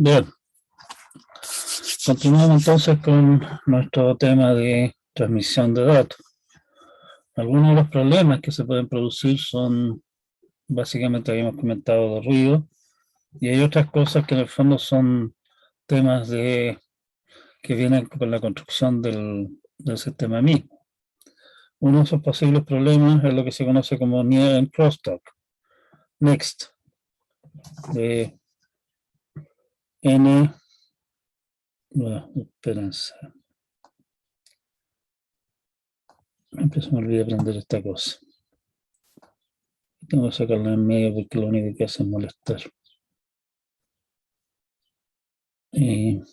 Bien, continuamos entonces con nuestro tema de transmisión de datos. Algunos de los problemas que se pueden producir son, básicamente habíamos comentado, de ruido, y hay otras cosas que en el fondo son temas que vienen con la construcción del sistema mismo. Uno de esos posibles problemas es lo que se conoce como Near and Crosstalk. Next. De N. Bueno, espérense. Siempre se me olvida aprender esta cosa. Tengo que sacarla en medio porque lo único que hace es molestar. Quiero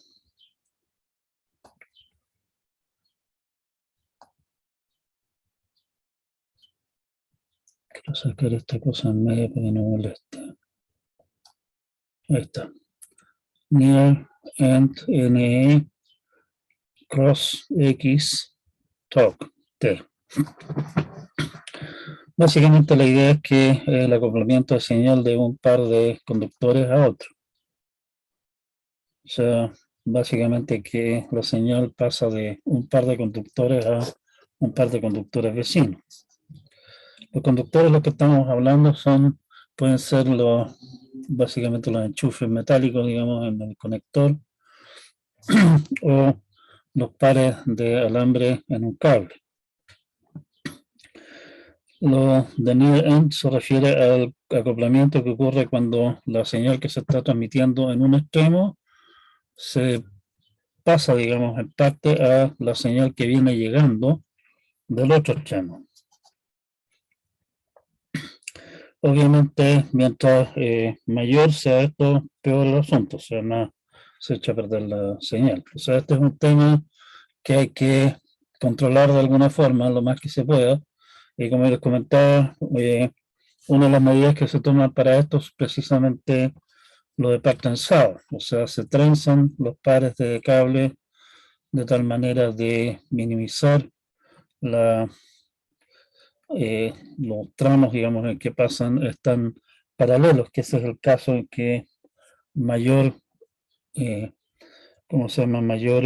sacar esta cosa en medio para que no moleste. Ahí está. Near and NE cross X talk T. Básicamente la idea es que el acoplamiento de señal de un par de conductores a otro. O sea, básicamente que la señal pasa de un par de conductores a un par de conductores vecinos. Los conductores, los que estamos hablando, pueden ser básicamente los enchufes metálicos, digamos, en el conector, o los pares de alambre en un cable. Lo de near end se refiere al acoplamiento que ocurre cuando la señal que se está transmitiendo en un extremo se pasa, digamos, en parte a la señal que viene llegando del otro extremo. Obviamente, mientras mayor sea esto, peor el asunto, o sea, más se echa a perder la señal. O sea, este es un tema que hay que controlar de alguna forma, lo más que se pueda. Y como les comentaba, una de las medidas que se toman para esto es precisamente lo de par tensado, o sea, se trenzan los pares de cable de tal manera de minimizar los tramos, digamos, en que pasan están paralelos, que ese es el caso en que mayor, ¿cómo se llama? Mayor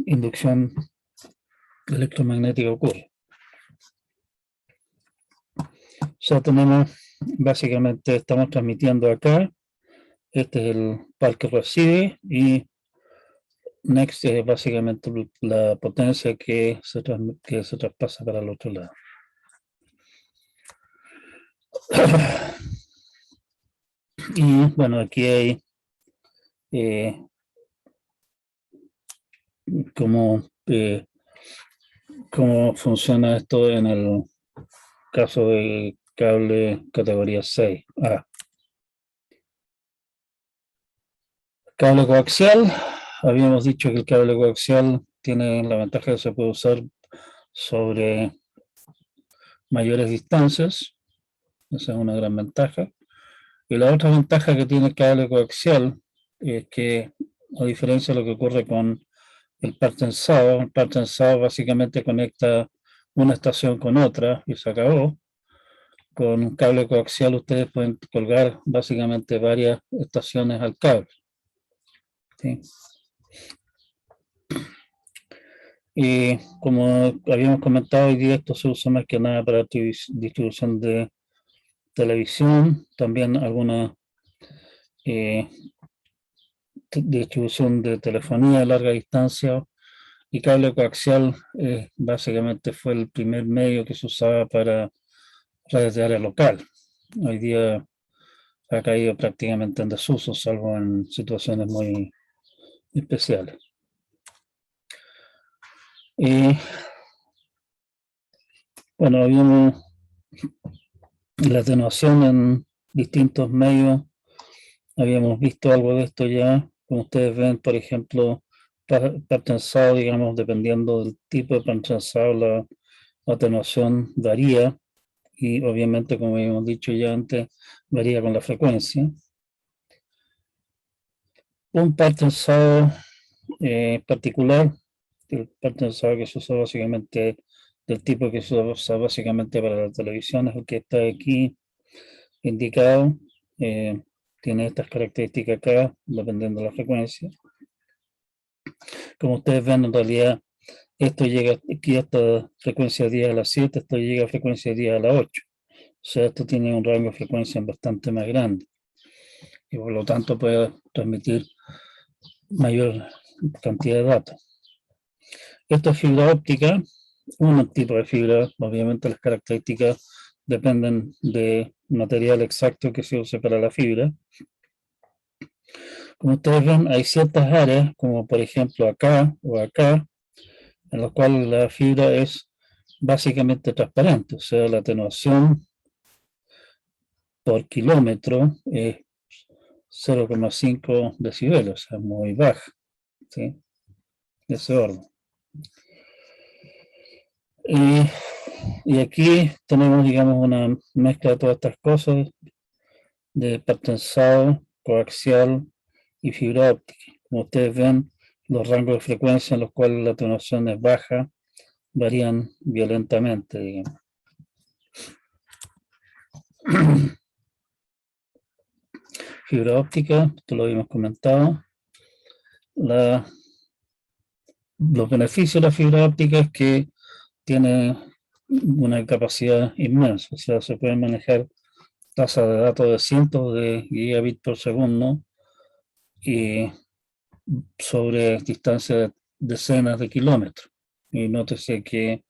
inducción electromagnética ocurre. O sea, básicamente estamos transmitiendo acá, este es el par que recibe y next es básicamente la potencia que se traspasa para el otro lado. Y bueno, aquí hay cómo funciona esto en el caso de cable categoría 6A. Cable coaxial, habíamos dicho que el cable coaxial tiene la ventaja de que se puede usar sobre mayores distancias, esa es una gran ventaja. Y la otra ventaja que tiene el cable coaxial es que, a diferencia de lo que ocurre con el par tensado básicamente conecta una estación con otra y se acabó. Con un cable coaxial ustedes pueden colgar básicamente varias estaciones al cable. ¿Sí? Y como habíamos comentado hoy día, esto se usa más que nada para distribución de televisión, también alguna distribución de telefonía a larga distancia, y cable coaxial básicamente fue el primer medio que se usaba para redes de área local. Hoy día ha caído prácticamente en desuso, salvo en situaciones muy especiales. Y bueno, habíamos la atenuación en distintos medios, habíamos visto algo de esto ya, como ustedes ven, por ejemplo, par tensado, digamos, dependiendo del tipo de par tensado, la atenuación varía y obviamente, como habíamos dicho ya antes, varía con la frecuencia. Un par tensado particular, el par tensado que se usa básicamente del tipo que se usa básicamente para la televisión, es el que está aquí indicado. tiene estas características acá, dependiendo de la frecuencia. Como ustedes ven, en realidad, esto llega aquí a esta frecuencia 10 a la 7, esto llega a frecuencia 10 a la 8. O sea, esto tiene un rango de frecuencia bastante más grande y por lo tanto puede transmitir mayor cantidad de datos. Esto es fibra óptica, un tipo de fibra, obviamente las características dependen del material exacto que se use para la fibra. Como ustedes ven, hay ciertas áreas, como por ejemplo acá o acá, en las cuales la fibra es básicamente transparente, o sea, la atenuación por kilómetro es 0,5 decibeles, o sea, muy baja, ¿sí? De ese orden. Y aquí tenemos, digamos, una mezcla de todas estas cosas, de pertensado, coaxial y fibra óptica. Como ustedes ven, los rangos de frecuencia en los cuales la atenuación es baja varían violentamente, digamos. Fibra óptica, esto lo habíamos comentado. Los beneficios de la fibra óptica es que tiene una capacidad inmensa, o sea, se pueden manejar tasas de datos de cientos de gigabits por segundo y sobre distancias de decenas de kilómetros. Y nótese que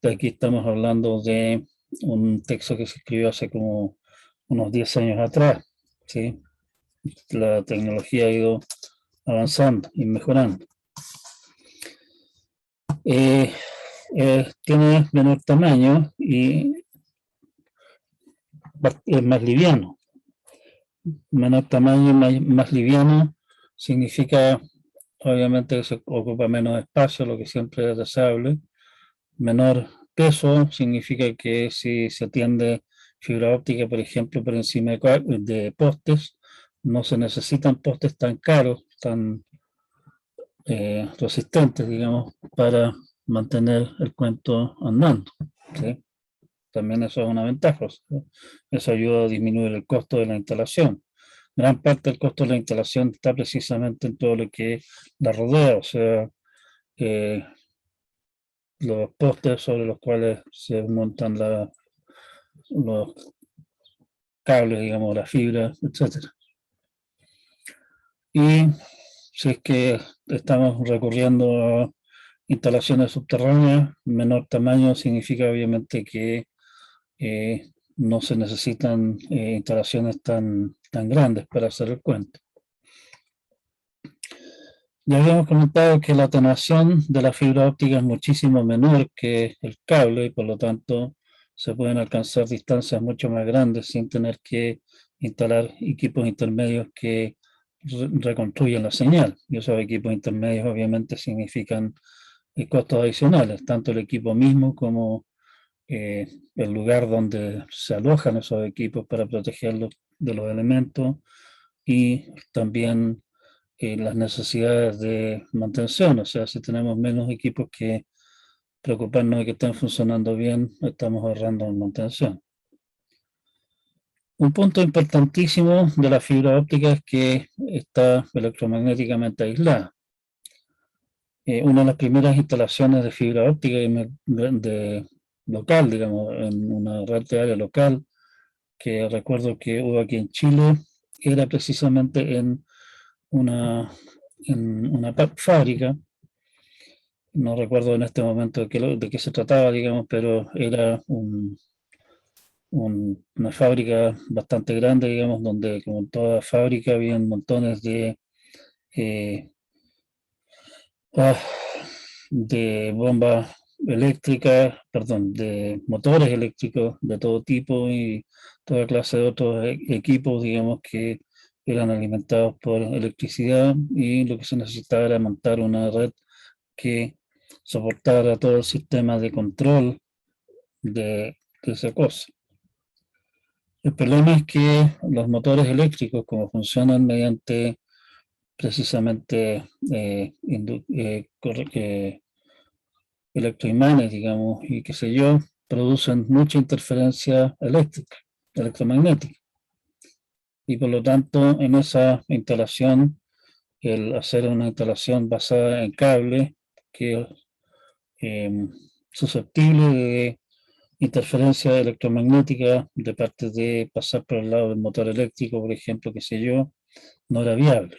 aquí estamos hablando de un texto que se escribió hace como unos 10 años atrás, ¿sí? La tecnología ha ido avanzando y mejorando. Tiene menor tamaño y es más liviano. Menor tamaño, más liviano, significa obviamente que se ocupa menos espacio, lo que siempre es deseable. Menor peso significa que si se tiende fibra óptica, por ejemplo, por encima de postes, no se necesitan postes tan caros, tan resistentes, digamos, para mantener el cuento andando, ¿sí? También eso es una ventaja, ¿sí? Eso ayuda a disminuir el costo de la instalación. Gran parte del costo de la instalación está precisamente en todo lo que la rodea, o sea, los postes sobre los cuales se montan los cables, digamos, la fibra, etc. Y si es que estamos recurriendo a instalaciones subterráneas, menor tamaño significa obviamente que no se necesitan instalaciones tan grandes para hacer el cuento. Ya habíamos comentado que la atenuación de la fibra óptica es muchísimo menor que el cable y por lo tanto se pueden alcanzar distancias mucho más grandes sin tener que instalar equipos intermedios que reconstruyen la señal. Y esos equipos intermedios obviamente significan costos adicionales, tanto el equipo mismo como el lugar donde se alojan esos equipos para protegerlos de los elementos y también las necesidades de mantención. O sea, si tenemos menos equipos que preocuparnos de que estén funcionando bien, estamos ahorrando en mantención. Un punto importantísimo de la fibra óptica es que está electromagnéticamente aislada. Una de las primeras instalaciones de fibra óptica de local, digamos, en una red de área local, que recuerdo que hubo aquí en Chile, era precisamente en una fábrica. No recuerdo en este momento de qué se trataba, digamos, pero era una fábrica bastante grande, digamos, donde como en toda fábrica habían montones eh, ah, de bombas eléctricas, perdón, de motores eléctricos de todo tipo y toda clase de otros equipos, digamos, que eran alimentados por electricidad y lo que se necesitaba era montar una red que soportara todo el sistema de control de esa cosa. El problema es que los motores eléctricos, como funcionan mediante precisamente electroimanes, digamos, y qué sé yo, producen mucha interferencia eléctrica, electromagnética. y por lo tanto en esa instalación, el hacer una instalación basada en cable que es susceptible de interferencia electromagnética de parte de pasar por el lado del motor eléctrico, por ejemplo, qué sé yo, no era viable.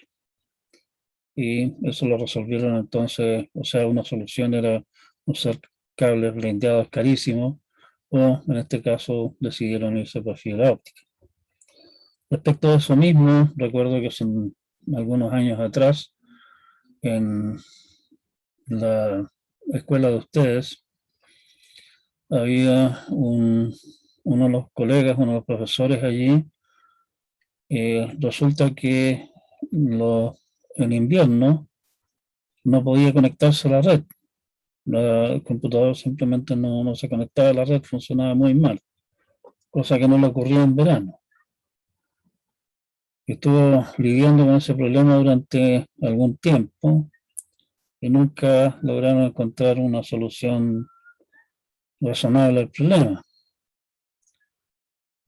Y eso lo resolvieron entonces, o sea, una solución era usar cables blindeados carísimos, o en este caso decidieron irse por fibra óptica. Respecto a eso mismo, recuerdo que hace algunos años atrás, en la escuela de ustedes, había uno de los colegas, uno de los profesores allí, resulta que en invierno no podía conectarse a la red. El computador simplemente no se conectaba a la red, funcionaba muy mal, cosa que no le ocurría en verano. Estuvo lidiando con ese problema durante algún tiempo y nunca lograron encontrar una solución razonable al problema.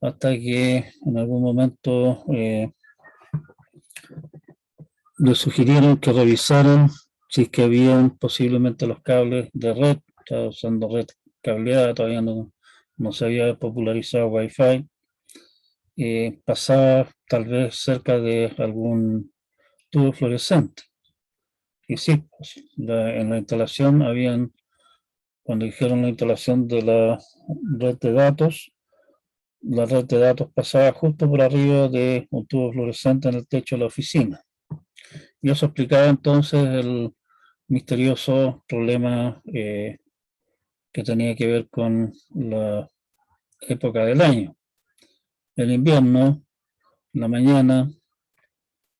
Hasta que en algún momento le sugirieron que revisaran si es que habían posiblemente los cables de red, estaba usando red cableada, todavía no se había popularizado Wi-Fi, pasaba tal vez cerca de algún tubo fluorescente. Y sí, pues, en la instalación cuando hicieron la instalación de red de datos, la red de datos pasaba justo por arriba de un tubo fluorescente en el techo de la oficina. Y eso explicaba entonces el misterioso problema que tenía que ver con la época del año. En invierno, en la mañana,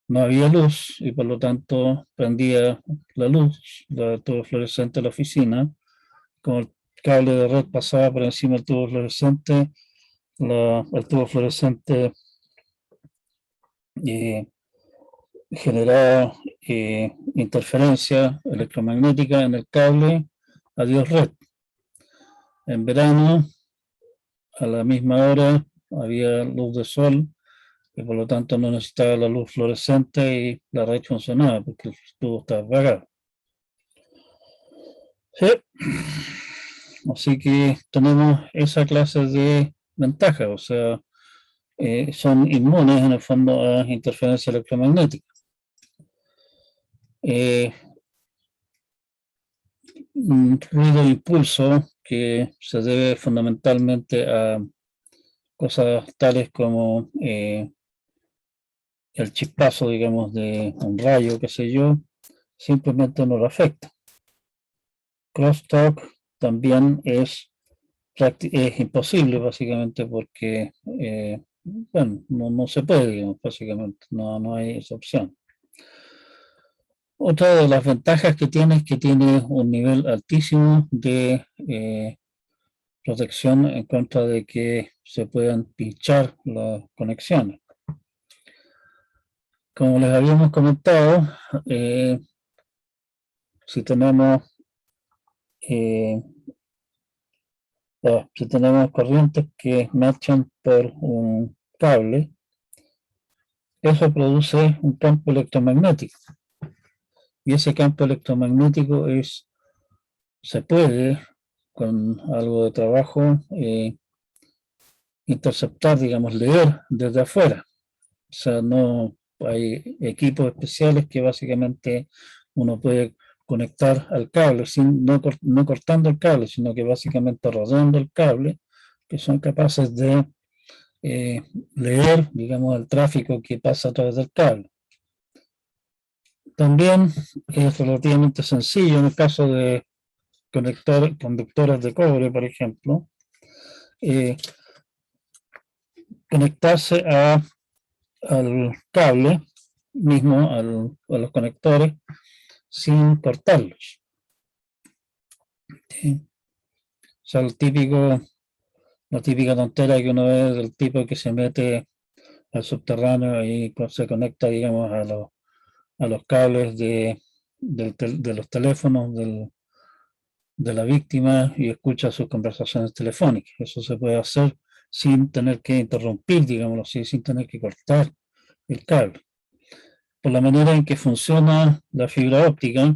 no había luz y por lo tanto prendía la luz del tubo fluorescente de la oficina. Como el cable de red pasaba por encima del tubo fluorescente, el tubo fluorescente eh, generaba interferencia electromagnética en el cable. Adiós red. En verano, a la misma hora, había luz de sol y por lo tanto no necesitaba la luz fluorescente y la red funcionaba porque el tubo estaba apagado. Sí. Así que tenemos esa clase de ventajas, o sea, son inmunes en el fondo a interferencia electromagnética. Un ruido de impulso que se debe fundamentalmente a cosas tales como el chispazo, digamos, de un rayo, qué sé yo, simplemente no lo afecta. Crosstalk también es imposible, básicamente, porque, bueno, no se puede, digamos, básicamente, no hay esa opción. Otra de las ventajas que tiene es que tiene un nivel altísimo de protección en contra de que se puedan pinchar las conexiones. Como les habíamos comentado, si tenemos corrientes que marchan por un cable, eso produce un campo electromagnético. Y ese campo electromagnético se puede, con algo de trabajo, interceptar, digamos, leer desde afuera. O sea, no hay equipos especiales que básicamente uno puede conectar al cable, no cortando el cable, sino que básicamente rodeando el cable, que son capaces de leer, digamos, el tráfico que pasa a través del cable. También es relativamente sencillo en el caso de conductores de cobre, por ejemplo, conectarse al cable mismo, a los conectores, sin cortarlos. ¿Sí? O sea, la típica tontera que uno ve del tipo que se mete al subterráneo y se conecta, digamos, a los cables de los teléfonos de la víctima y escucha sus conversaciones telefónicas. Eso se puede hacer sin tener que interrumpir, digámoslo así, sin tener que cortar el cable. Por la manera en que funciona la fibra óptica,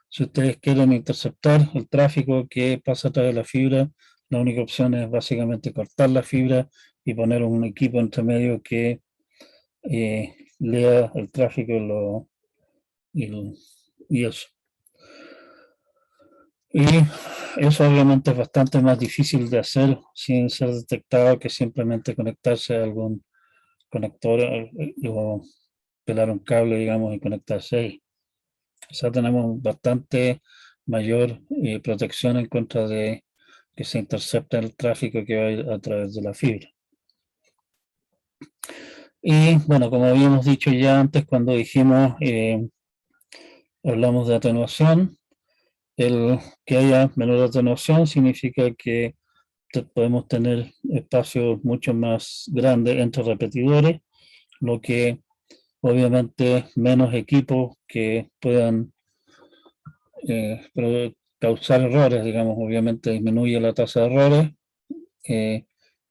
si ustedes quieren interceptar el tráfico que pasa a través de la fibra, la única opción es básicamente cortar la fibra y poner un equipo entre medio que lea el tráfico y eso. Y eso obviamente es bastante más difícil de hacer sin ser detectado que simplemente conectarse a algún conector o pelar un cable, digamos, y conectarse ahí. O sea, tenemos bastante mayor protección en contra de que se intercepte el tráfico que va a través de la fibra. Y bueno, como habíamos dicho ya antes, cuando dijimos, hablamos de atenuación, el que haya menor atenuación significa que podemos tener espacios mucho más grandes entre repetidores, lo que obviamente menos equipos que puedan causar errores, digamos, obviamente disminuye la tasa de errores,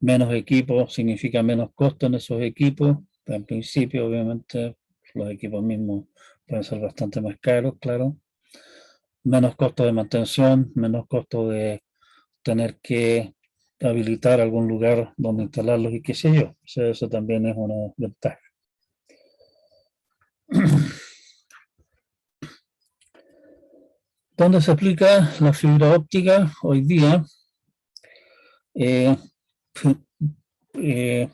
menos equipos significa menos costo en esos equipos, en principio obviamente los equipos mismos pueden ser bastante más caros, claro, menos costo de mantención, menos costo de tener que habilitar algún lugar donde instalarlos y qué sé yo. O sea, eso también es una ventaja. ¿Dónde se aplica la fibra óptica hoy día? Eh, eh,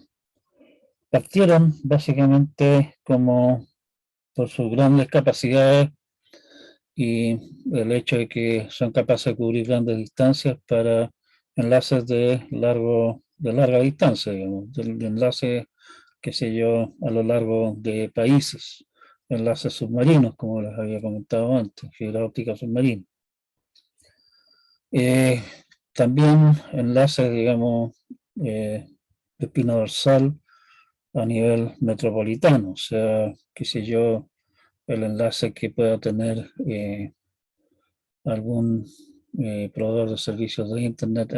partieron básicamente como por sus grandes capacidades y el hecho de que son capaces de cubrir grandes distancias para enlaces de larga distancia, digamos, de enlaces, qué sé yo, a lo largo de países, enlaces submarinos, como les había comentado antes, fibra óptica submarina. Eh, también enlaces, digamos, de espina dorsal a nivel metropolitano, o sea, qué sé yo, el enlace que pueda tener algún proveedor de servicios de Internet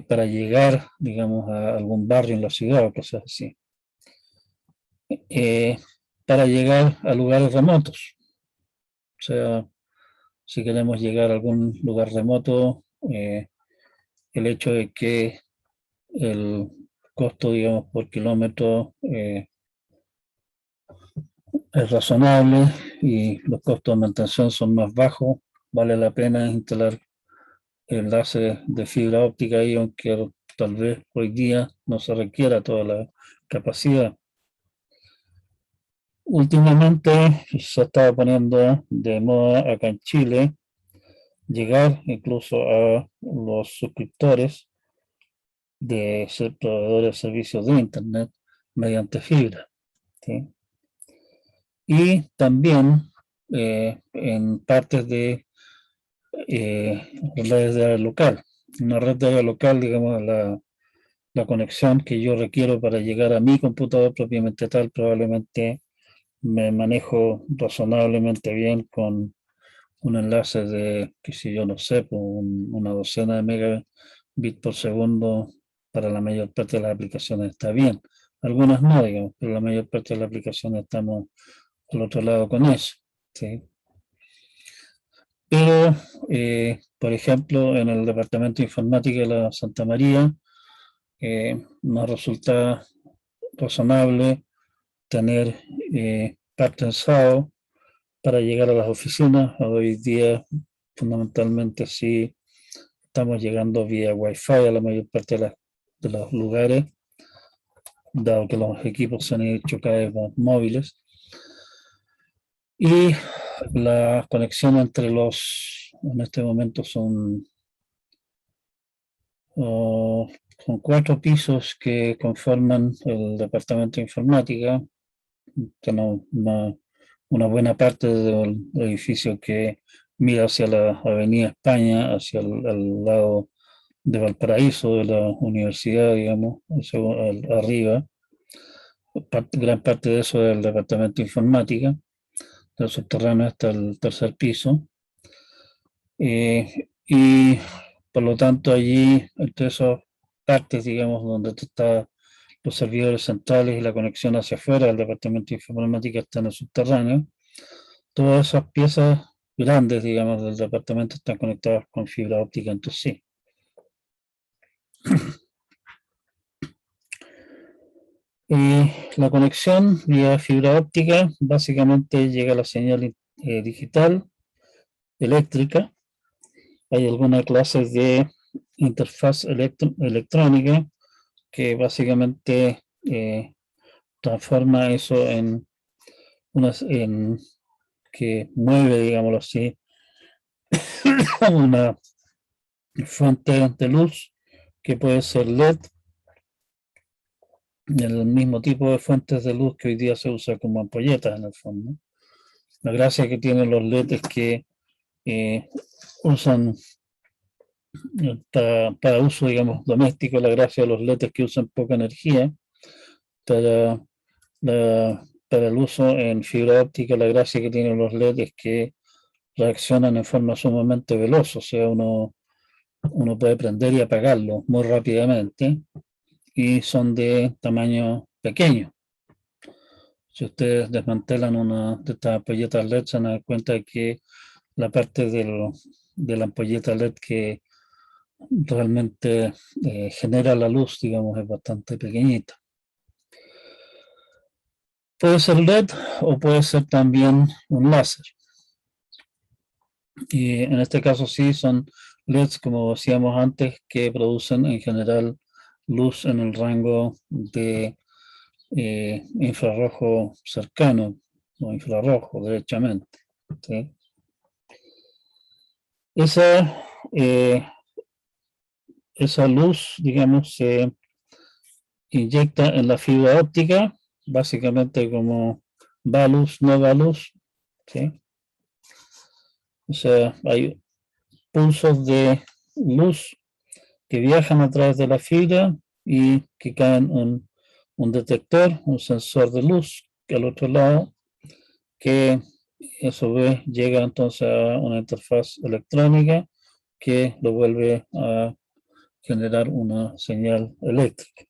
para llegar, digamos, a algún barrio en la ciudad o cosas así. Eh, para llegar a lugares remotos. O sea, si queremos llegar a algún lugar remoto, el hecho de que el costo, digamos, por kilómetro es razonable y los costos de mantención son más bajos, vale la pena instalar enlaces de fibra óptica ahí, aunque tal vez hoy día no se requiera toda la capacidad. Últimamente se estaba poniendo de moda acá en Chile llegar incluso a los suscriptores de ser proveedores de servicios de Internet mediante fibra. ¿Sí? Y también en partes de redes de área local. Una red de área local, digamos, la conexión que yo requiero para llegar a mi computador propiamente tal, probablemente me manejo razonablemente bien con un enlace de, que si yo no sé, pues una docena de megabits por segundo para la mayor parte de las aplicaciones está bien. Algunas no, digamos, pero la mayor parte de las aplicaciones estamos al otro lado con eso. ¿Sí? Pero, por ejemplo, en el Departamento de Informática de la Santa María, nos resulta razonable tener pensado para llegar a las oficinas. Hoy día, fundamentalmente, sí estamos llegando vía Wi-Fi a la mayor parte de los lugares, dado que los equipos se han hecho cada vez más móviles. Y la conexión entre en este momento son 4 pisos que conforman el departamento de informática. Tenemos una buena parte del edificio que mira hacia la Avenida España, hacia el lado de Valparaíso, de la universidad, digamos, arriba. Gran parte de eso es el departamento de informática. Del subterráneo hasta el tercer piso. Y por lo tanto allí, entre esas partes, digamos, donde está los servidores centrales y la conexión hacia afuera del departamento de informática está en el subterráneo. Todas esas piezas grandes, digamos, del departamento están conectadas con fibra óptica entre sí. Y la conexión vía fibra óptica básicamente llega a la señal digital eléctrica. Hay alguna clase de interfaz electrónica que básicamente transforma eso en que mueve, digámoslo así, una fuente de luz que puede ser LED, el mismo tipo de fuentes de luz que hoy día se usa como ampolletas en el fondo. La gracia que tienen los LED es que usan para uso, digamos, doméstico. La gracia de los LED es que usan poca energía. Para, para el uso en fibra óptica, la gracia que tienen los LED es que reaccionan en forma sumamente veloz, o sea, uno puede prender y apagarlo muy rápidamente y son de tamaño pequeño. Si ustedes desmantelan una de estas ampolletas LED, se van a dar cuenta de que la parte de la ampolleta LED que realmente genera la luz, digamos, es bastante pequeñita. Puede ser LED o puede ser también un láser. Y en este caso sí son LEDs, como decíamos antes, que producen en general luz en el rango de infrarrojo cercano o infrarrojo, derechamente. ¿Sí? Esa luz, digamos, se inyecta en la fibra óptica, básicamente como va luz, no va luz. ¿Sí? O sea, hay pulsos de luz que viajan a través de la fibra y que caen en un detector, un sensor de luz, que al otro lado, que a su vez llega entonces a una interfaz electrónica que lo vuelve a generar una señal eléctrica.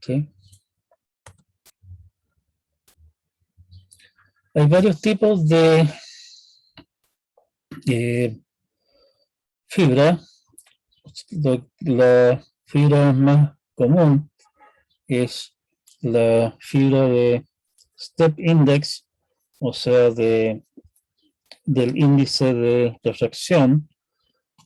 ¿Sí? Hay varios tipos de fibra. La fibra más común es la fibra de step index, o sea, del índice de refracción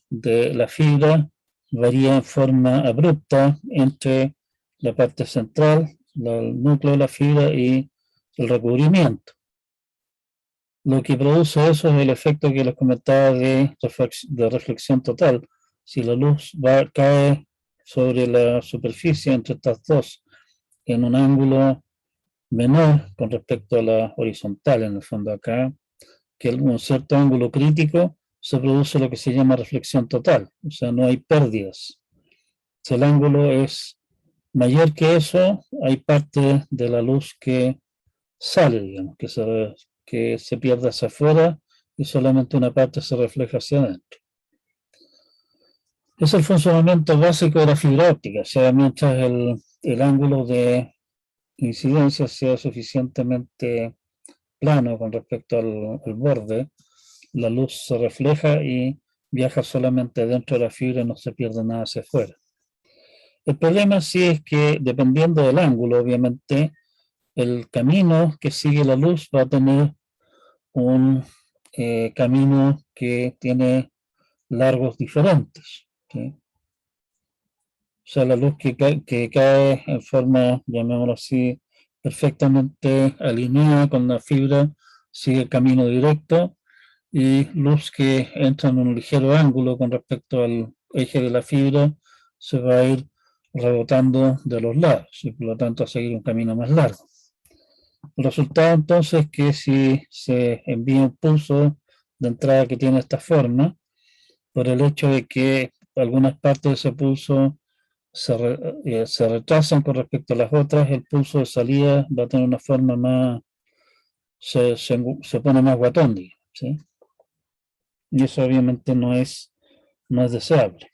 de la fibra varía en forma abrupta entre la parte central, el núcleo de la fibra y el recubrimiento. Lo que produce eso es el efecto que les comentaba de reflexión total. Si la luz cae sobre la superficie entre estas dos en un ángulo menor con respecto a la horizontal, en el fondo acá, que en un cierto ángulo crítico se produce lo que se llama reflexión total, o sea, no hay pérdidas. Si el ángulo es mayor que eso, hay parte de la luz que sale, digamos, que se pierde hacia afuera y solamente una parte se refleja hacia adentro. Es el funcionamiento básico de la fibra óptica, o sea, mientras el ángulo de incidencia sea suficientemente plano con respecto al borde, la luz se refleja y viaja solamente dentro de la fibra y no se pierde nada hacia afuera. El problema sí es que dependiendo del ángulo, obviamente, el camino que sigue la luz va a tener un camino que tiene largos diferentes. ¿Sí? O sea, la luz que cae en forma, llamémoslo así, perfectamente alineada con la fibra, sigue el camino directo, y luz que entra en un ligero ángulo con respecto al eje de la fibra se va a ir rebotando de los lados y por lo tanto a seguir un camino más largo. El resultado entonces es que si se envía un pulso de entrada que tiene esta forma, por el hecho de que algunas partes de ese pulso se retrasan con respecto a las otras, el pulso de salida va a tener una forma más, se pone más guatón, ¿sí? Y eso obviamente no es deseable,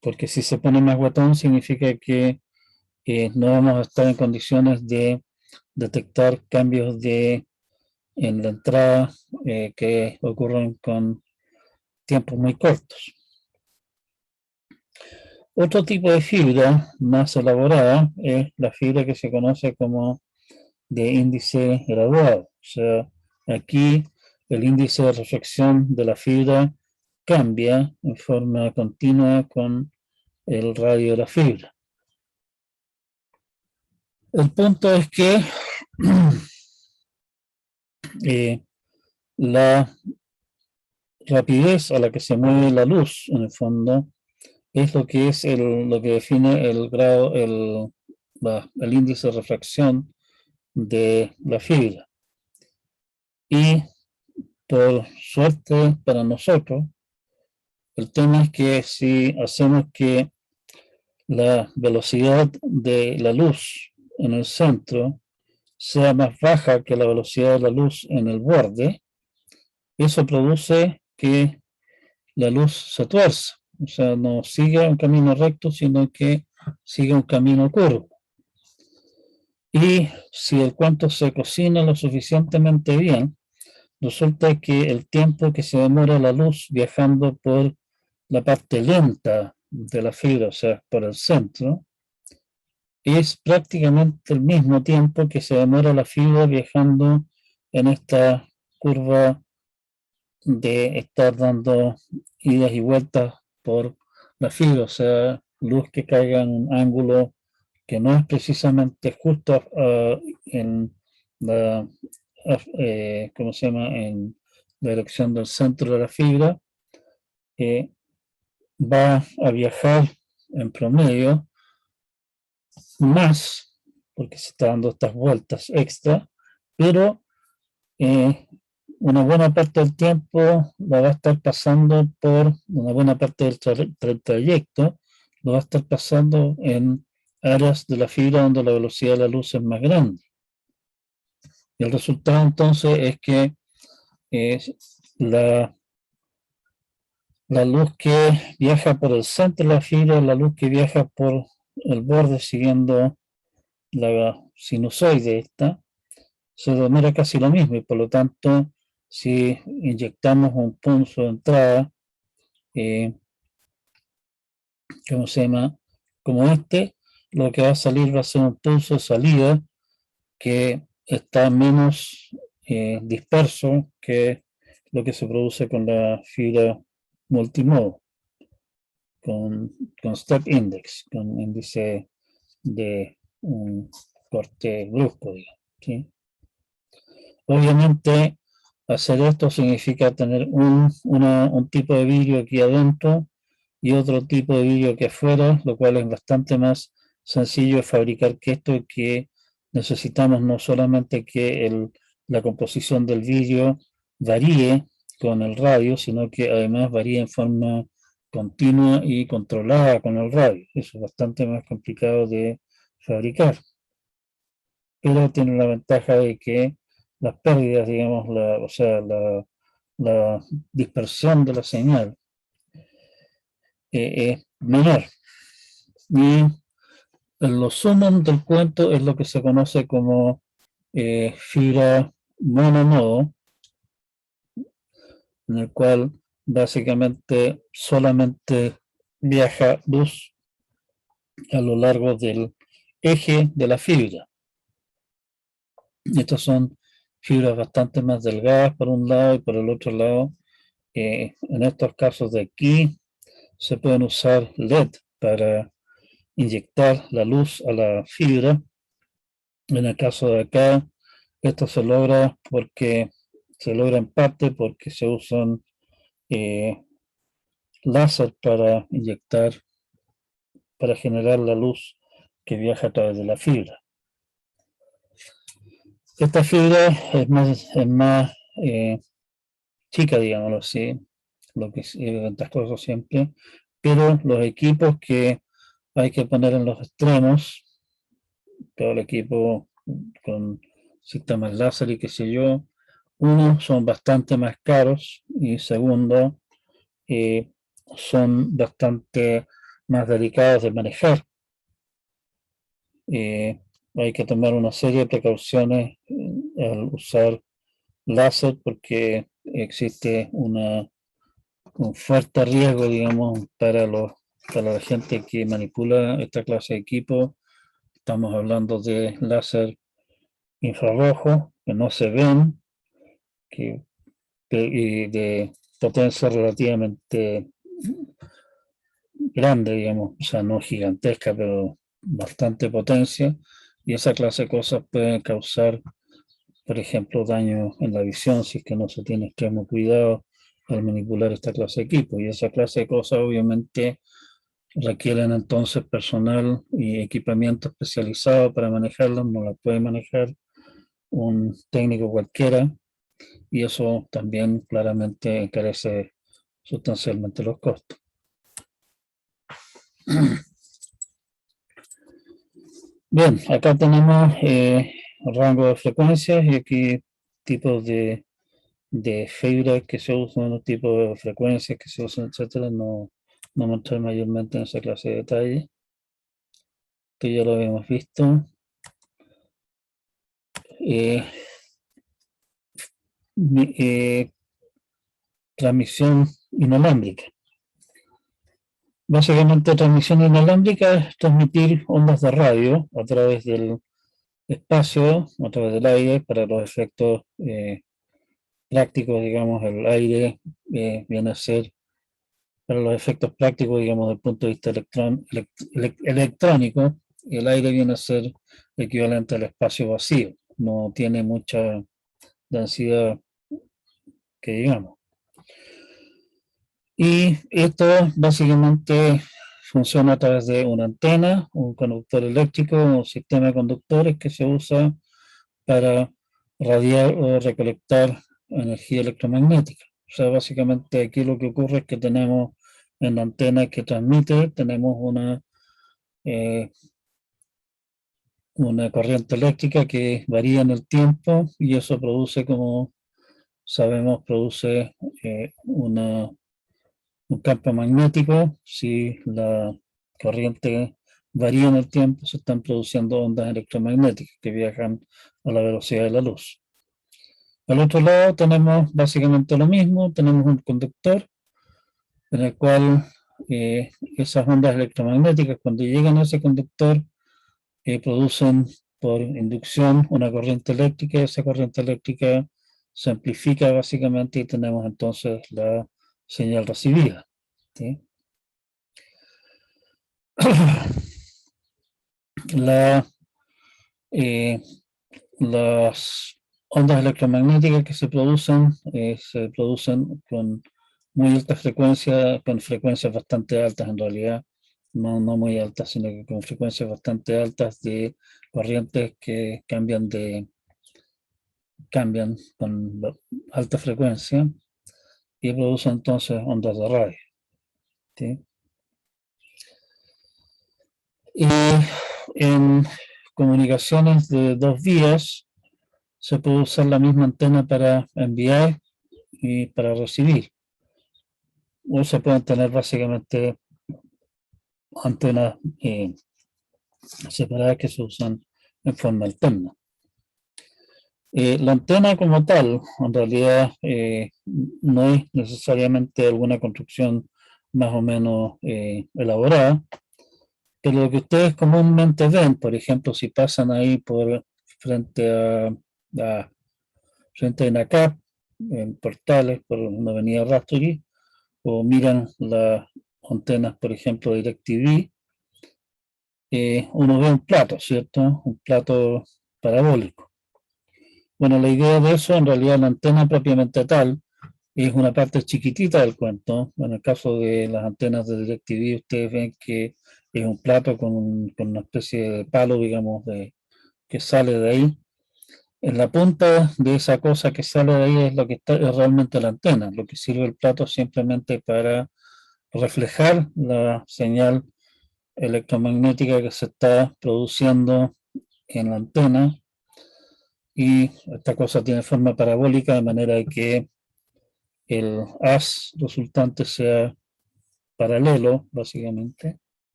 porque si se pone más guatón significa que no vamos a estar en condiciones de detectar cambios en la entrada que ocurren con tiempos muy cortos. Otro tipo de fibra más elaborada es la fibra que se conoce como de índice graduado. O sea, aquí el índice de reflexión de la fibra cambia en forma continua con el radio de la fibra. El punto es que la rapidez a la que se mueve la luz, en el fondo, es lo que es lo que define el grado, el índice de refracción de la fibra. Y por suerte para nosotros, el tema es que si hacemos que la velocidad de la luz en el centro sea más baja que la velocidad de la luz en el borde, eso produce que la luz se tuerza. O sea, no sigue un camino recto, sino que sigue un camino curvo. Y si el cuento se cocina lo suficientemente bien, resulta que el tiempo que se demora la luz viajando por la parte lenta de la fibra, o sea, por el centro, es prácticamente el mismo tiempo que se demora la fibra viajando en esta curva de estar dando idas y vueltas por la fibra, o sea, luz que caiga en un ángulo que no es precisamente justo en la, ¿cómo se llama?, en la dirección del centro de la fibra, va a viajar en promedio más, porque se está dando estas vueltas extra, pero eh, una buena parte del tiempo la va a estar pasando por, una buena parte del trayecto, lo va a estar pasando en áreas de la fibra donde la velocidad de la luz es más grande. Y el resultado entonces es que la, la luz que viaja por el centro de la fibra, la luz que viaja por el borde siguiendo la sinusoide esta, se demora casi lo mismo y por lo tanto si inyectamos un pulso de entrada, ¿cómo se llama? Como este, lo que va a salir va a ser un pulso de salida que está menos disperso que lo que se produce con la fibra multimodo, con step index, con índice de un corte brusco, digamos, ¿sí? Obviamente, hacer esto significa tener un tipo de vidrio aquí adentro y otro tipo de vidrio aquí afuera, lo cual es bastante más sencillo de fabricar que esto, que necesitamos no solamente que la composición del vidrio varíe con el radio, sino que además varíe en forma continua y controlada con el radio. Eso es bastante más complicado de fabricar, pero tiene la ventaja de que las pérdidas, digamos, o sea, la dispersión de la señal es menor. Y lo sumo del cuento es lo que se conoce como fibra mononodo, en el cual básicamente solamente viaja luz a lo largo del eje de la fibra. Estas son fibras bastante más delgadas por un lado y por el otro lado, en estos casos de aquí, se pueden usar LED para inyectar la luz a la fibra. En el caso de acá, esto se logra en parte porque se usan láser para inyectar, para generar la luz que viaja a través de la fibra. Esta fibra es más chica, digámoslo así, lo que es ventajoso siempre, pero los equipos que hay que poner en los extremos, todo el equipo con sistemas láser y qué sé yo, uno, son bastante más caros y segundo, son bastante más delicados de manejar. hay que tomar una serie de precauciones al usar láser porque existe un fuerte riesgo, digamos, para la gente que manipula esta clase de equipo. Estamos hablando de láser infrarrojo que no se ven, y de potencia relativamente grande, digamos, o sea, no gigantesca, pero bastante potencia, y esa clase de cosas pueden causar, por ejemplo, daño en la visión si es que no se tiene extremo cuidado al manipular esta clase de equipo, y esa clase de cosas obviamente requieren entonces personal y equipamiento especializado para manejarlas, no las puede manejar un técnico cualquiera, y eso también claramente encarece sustancialmente los costos. Bien, acá tenemos rango de frecuencias y aquí tipos de fibras que se usan, los tipos de frecuencias que se usan, etcétera. No mostrar mayormente en esa clase de detalle, que ya lo habíamos visto. Eh, Transmisión inalámbrica. Básicamente, transmisión inalámbrica es transmitir ondas de radio a través del espacio, a través del aire, para los efectos prácticos, digamos, el aire viene a ser, para los efectos prácticos, digamos, desde el punto de vista electrónico, el aire viene a ser equivalente al espacio vacío, no tiene mucha densidad que digamos. Y esto básicamente funciona a través de una antena, un conductor eléctrico, un sistema de conductores que se usa para radiar o recolectar energía electromagnética. O sea, básicamente aquí lo que ocurre es que tenemos en la antena que transmite, tenemos eh, una corriente eléctrica que varía en el tiempo y eso produce, como sabemos, produce un campo magnético. Si la corriente varía en el tiempo, se están produciendo ondas electromagnéticas que viajan a la velocidad de la luz. Al otro lado tenemos básicamente lo mismo, tenemos un conductor en el cual esas ondas electromagnéticas cuando llegan a ese conductor producen por inducción una corriente eléctrica, esa corriente eléctrica se amplifica básicamente y tenemos entonces la señal recibida. ¿Sí? Eh, las ondas electromagnéticas que se producen con muy alta frecuencia, con frecuencias bastante altas en realidad, no muy altas, sino que con frecuencias bastante altas de corrientes que cambian con alta frecuencia y producen entonces ondas de radio. ¿Sí? Y en comunicaciones de dos vías se puede usar la misma antena para enviar y para recibir. O se pueden tener básicamente antenas separadas que se usan en forma alterna. La antena como tal, en realidad, no es necesariamente alguna construcción más o menos elaborada, pero lo que ustedes comúnmente ven, por ejemplo, si pasan ahí por frente a frente a INACAP, en Portales, por una avenida Rastori, o miran las antenas, por ejemplo, de DirecTV, uno ve un plato, ¿cierto? Un plato parabólico. Bueno, la idea de eso, en realidad, la antena propiamente tal, es una parte chiquitita del cuento. En el caso de las antenas de DirecTV, ustedes ven que es un plato con una especie de palo, digamos, que sale de ahí. En la punta de esa cosa que sale de ahí es lo que es realmente la antena. Lo que sirve el plato simplemente para reflejar la señal electromagnética que se está produciendo en la antena, y esta cosa tiene forma parabólica de manera que el haz resultante sea paralelo, básicamente,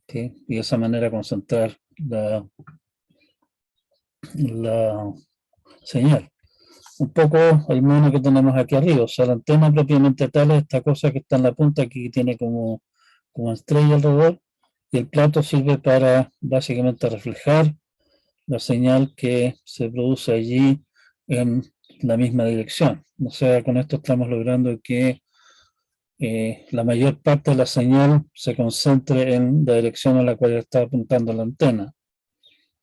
¿sí? Y de esa manera concentrar la, la señal. Un poco el mono que tenemos aquí arriba, o sea, la antena propiamente tal es esta cosa que está en la punta aquí, que tiene como estrella alrededor, y el plato sirve para básicamente reflejar la señal que se produce allí en la misma dirección. O sea, con esto estamos logrando que la mayor parte de la señal se concentre en la dirección a la cual está apuntando la antena.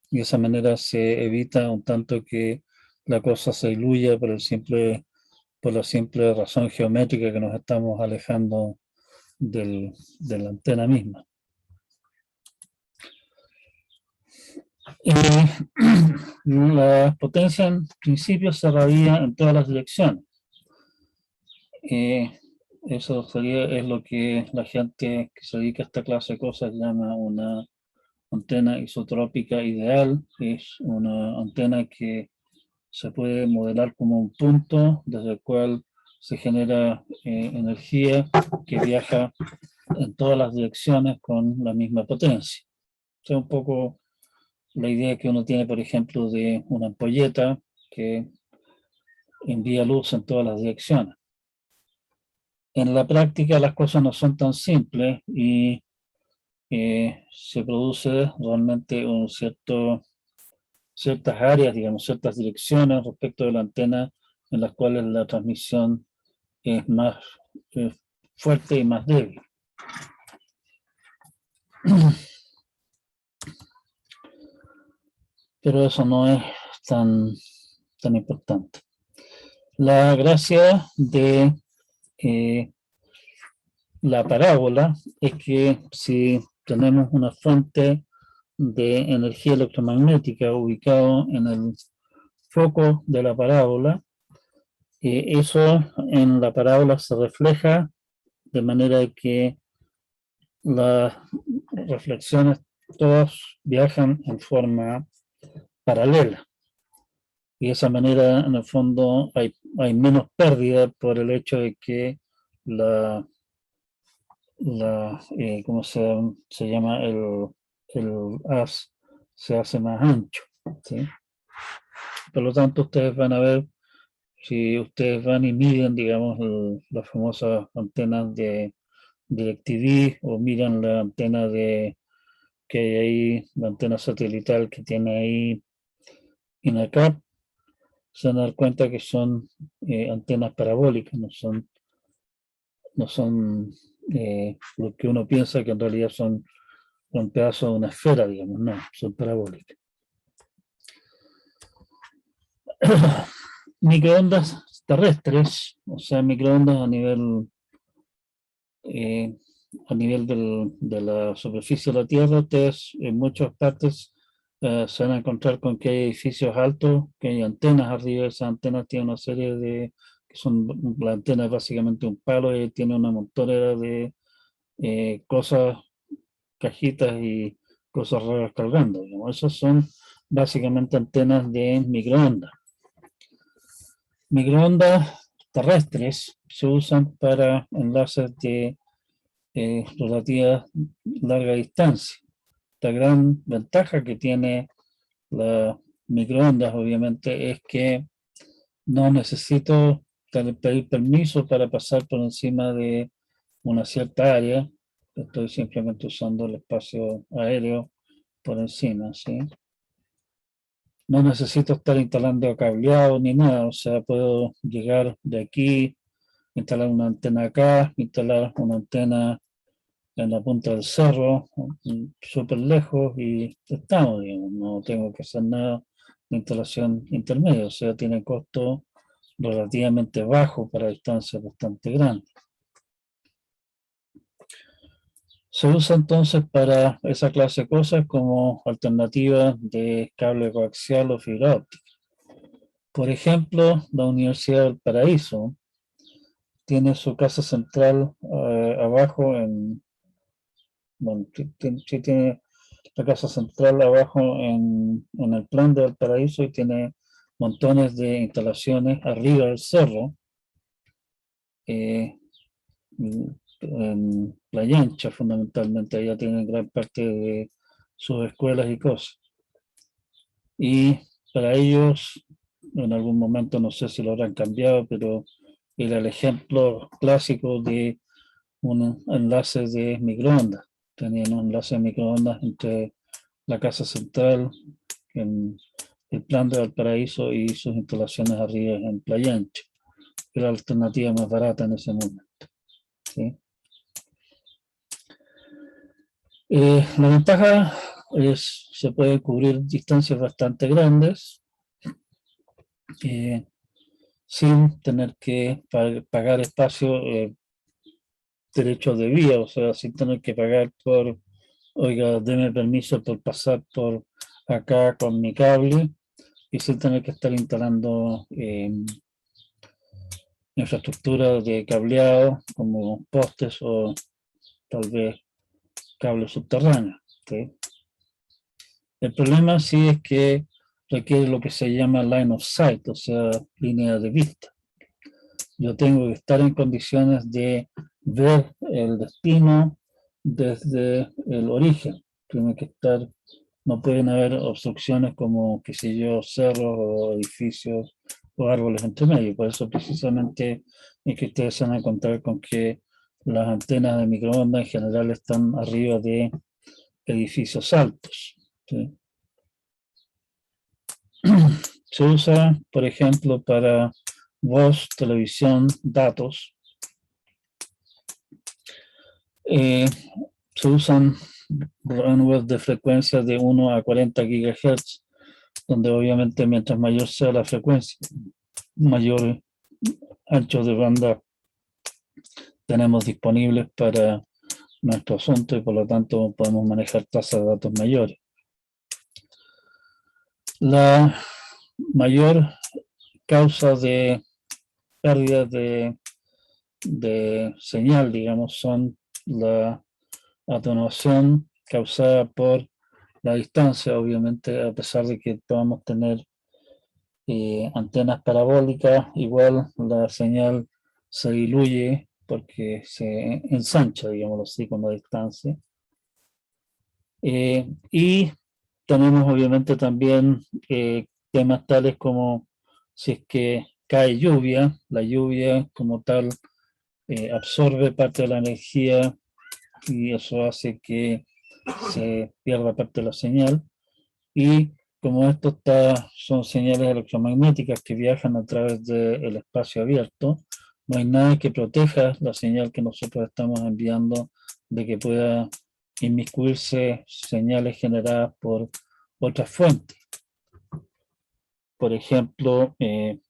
Y de esa manera se evita un tanto que la cosa se diluya por la simple razón geométrica que nos estamos alejando de la antena misma. La potencia en principio se radia en todas las direcciones. Eso es lo que la gente que se dedica a esta clase de cosas llama una antena isotrópica ideal. Es una antena que se puede modelar como un punto desde el cual se genera energía que viaja en todas las direcciones con la misma potencia. O sea, un poco la idea que uno tiene, por ejemplo, de una ampolleta que envía luz en todas las direcciones. En la práctica las cosas no son tan simples y se produce realmente ciertas áreas, digamos, ciertas direcciones respecto de la antena en las cuales la transmisión es más fuerte y más débil. Pero eso no es tan importante. La gracia de la parábola es que si tenemos una fuente de energía electromagnética ubicado en el foco de la parábola, eso en la parábola se refleja de manera que las reflexiones todas viajan en forma paralela. Y de esa manera, en el fondo, hay menos pérdida por el hecho de que ¿cómo se llama? El haz se hace más ancho, ¿sí? Por lo tanto, ustedes van a ver, si ustedes van y miden, digamos, las famosas antenas de DirecTV o miran la antena que hay ahí, la antena satelital que tiene ahí INACAP, se van a dar cuenta que son antenas parabólicas, no son lo que uno piensa que en realidad son un pedazo de una esfera, digamos, no, son parabólicas. Microondas terrestres, o sea, microondas a nivel de la superficie de la Tierra. Ustedes en muchas partes se van a encontrar con que hay edificios altos, que hay antenas arriba. Esas antenas tienen una serie la antena es básicamente un palo y tiene una montonera de cosas, cajitas y cosas raras cargando, digamos. Esas son básicamente antenas de microondas. Microondas terrestres se usan para enlaces de relativa larga distancia. La gran ventaja que tiene la microondas, obviamente, es que no necesito pedir permiso para pasar por encima de una cierta área. Estoy simplemente usando el espacio aéreo por encima, ¿sí? No necesito estar instalando cableado ni nada, o sea, puedo llegar de aquí, instalar una antena acá, instalar una antena en la punta del cerro, súper lejos, y estamos, digamos, no tengo que hacer nada de instalación intermedia, o sea, tiene costo relativamente bajo para distancias bastante grandes. Se usa entonces para esa clase de cosas como alternativa de cable coaxial o fibra óptica. Por ejemplo, la Universidad del Paraíso tiene su casa central abajo tiene la casa central abajo en el plan del Paraíso y tiene montones de instalaciones arriba del cerro, en Playa Ancha fundamentalmente. Allá tienen gran parte sus escuelas y cosas. Y para ellos, en algún momento, no sé si lo habrán cambiado, pero era el ejemplo clásico de un enlace de microondas. Tenían un enlace de microondas entre la casa central en el plan de Valparaíso y sus instalaciones arriba en Playa Ancha. Era la alternativa más barata en ese momento. ¿Sí? La ventaja es se puede cubrir distancias bastante grandes sin tener que pagar espacio, derechos de vía, o sea, sin tener que pagar por, oiga, deme permiso por pasar por acá con mi cable y sin tener que estar instalando infraestructura de cableado como postes o tal vez cables subterráneos. ¿Sí? El problema sí es que requiere lo que se llama line of sight, o sea, línea de vista. Yo tengo que estar en condiciones de ver el destino desde el origen. Tiene que estar, no pueden haber obstrucciones como, qué sé yo, cerros o edificios o árboles entre medio. Por eso precisamente es que ustedes se van a encontrar con que las antenas de microondas en general están arriba de edificios altos. ¿Sí? Se usa, por ejemplo, para voz, televisión, datos. Se usan runways de frecuencia de 1 a 40 GHz, donde obviamente mientras mayor sea la frecuencia, mayor ancho de banda tenemos disponibles para nuestro asunto y por lo tanto podemos manejar tasas de datos mayores. La mayor causa de pérdida de señal, digamos, son la atenuación causada por la distancia, obviamente, a pesar de que podamos tener antenas parabólicas, igual la señal se diluye porque se ensancha, digámoslo así, con la distancia. Y tenemos obviamente también temas tales como si es que cae lluvia, la lluvia como tal absorbe parte de la energía y eso hace que se pierda parte de la señal. Y como esto son señales electromagnéticas que viajan a través del espacio abierto, no hay nada que proteja la señal que nosotros estamos enviando de que pueda inmiscuirse señales generadas por otras fuentes. Por ejemplo,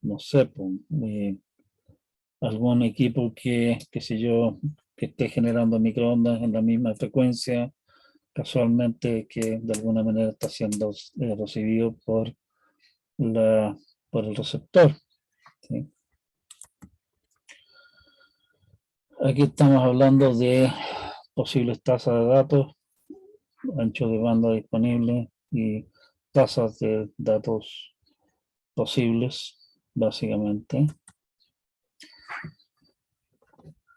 no sé, algún equipo que, qué sé yo, que esté generando microondas en la misma frecuencia, casualmente que de alguna manera está siendo recibido por el receptor. ¿Sí? Aquí estamos hablando de posibles tasas de datos, ancho de banda disponible y tasas de datos posibles, básicamente.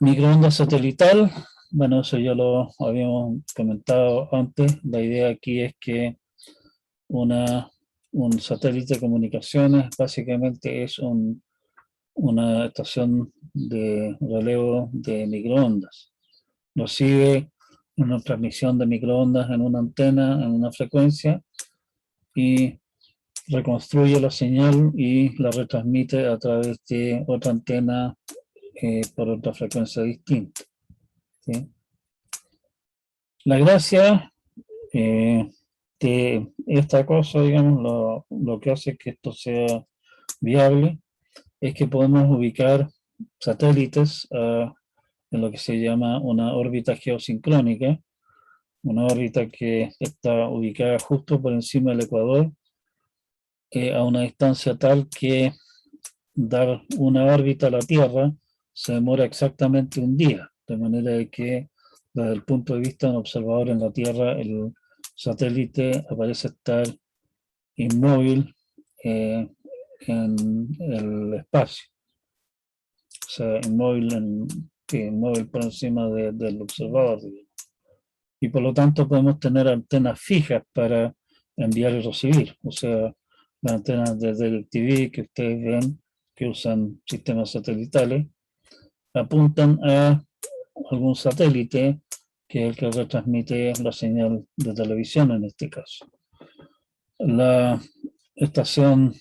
Microondas satelital, bueno, eso ya lo habíamos comentado antes. La idea aquí es que un satélite de comunicaciones básicamente es una estación de relevo de microondas. Recibe una transmisión de microondas en una antena, en una frecuencia, y reconstruye la señal y la retransmite a través de otra antena por otra frecuencia distinta. ¿Sí? La gracia de esta cosa, digamos, lo que hace que esto sea viable es que podemos ubicar satélites en lo que se llama una órbita geosincrónica, una órbita que está ubicada justo por encima del ecuador, a una distancia tal que dar una órbita a la Tierra se demora exactamente un día, de manera de que desde el punto de vista de un observador en la Tierra, el satélite parece estar inmóvil en el espacio, o sea, inmóvil por encima del observador. y por lo tanto podemos tener antenas fijas para enviar y recibir. O sea, las antenas de DirecTV que ustedes ven que usan sistemas satelitales apuntan a algún satélite que es el que retransmite la señal de televisión en este caso. La estación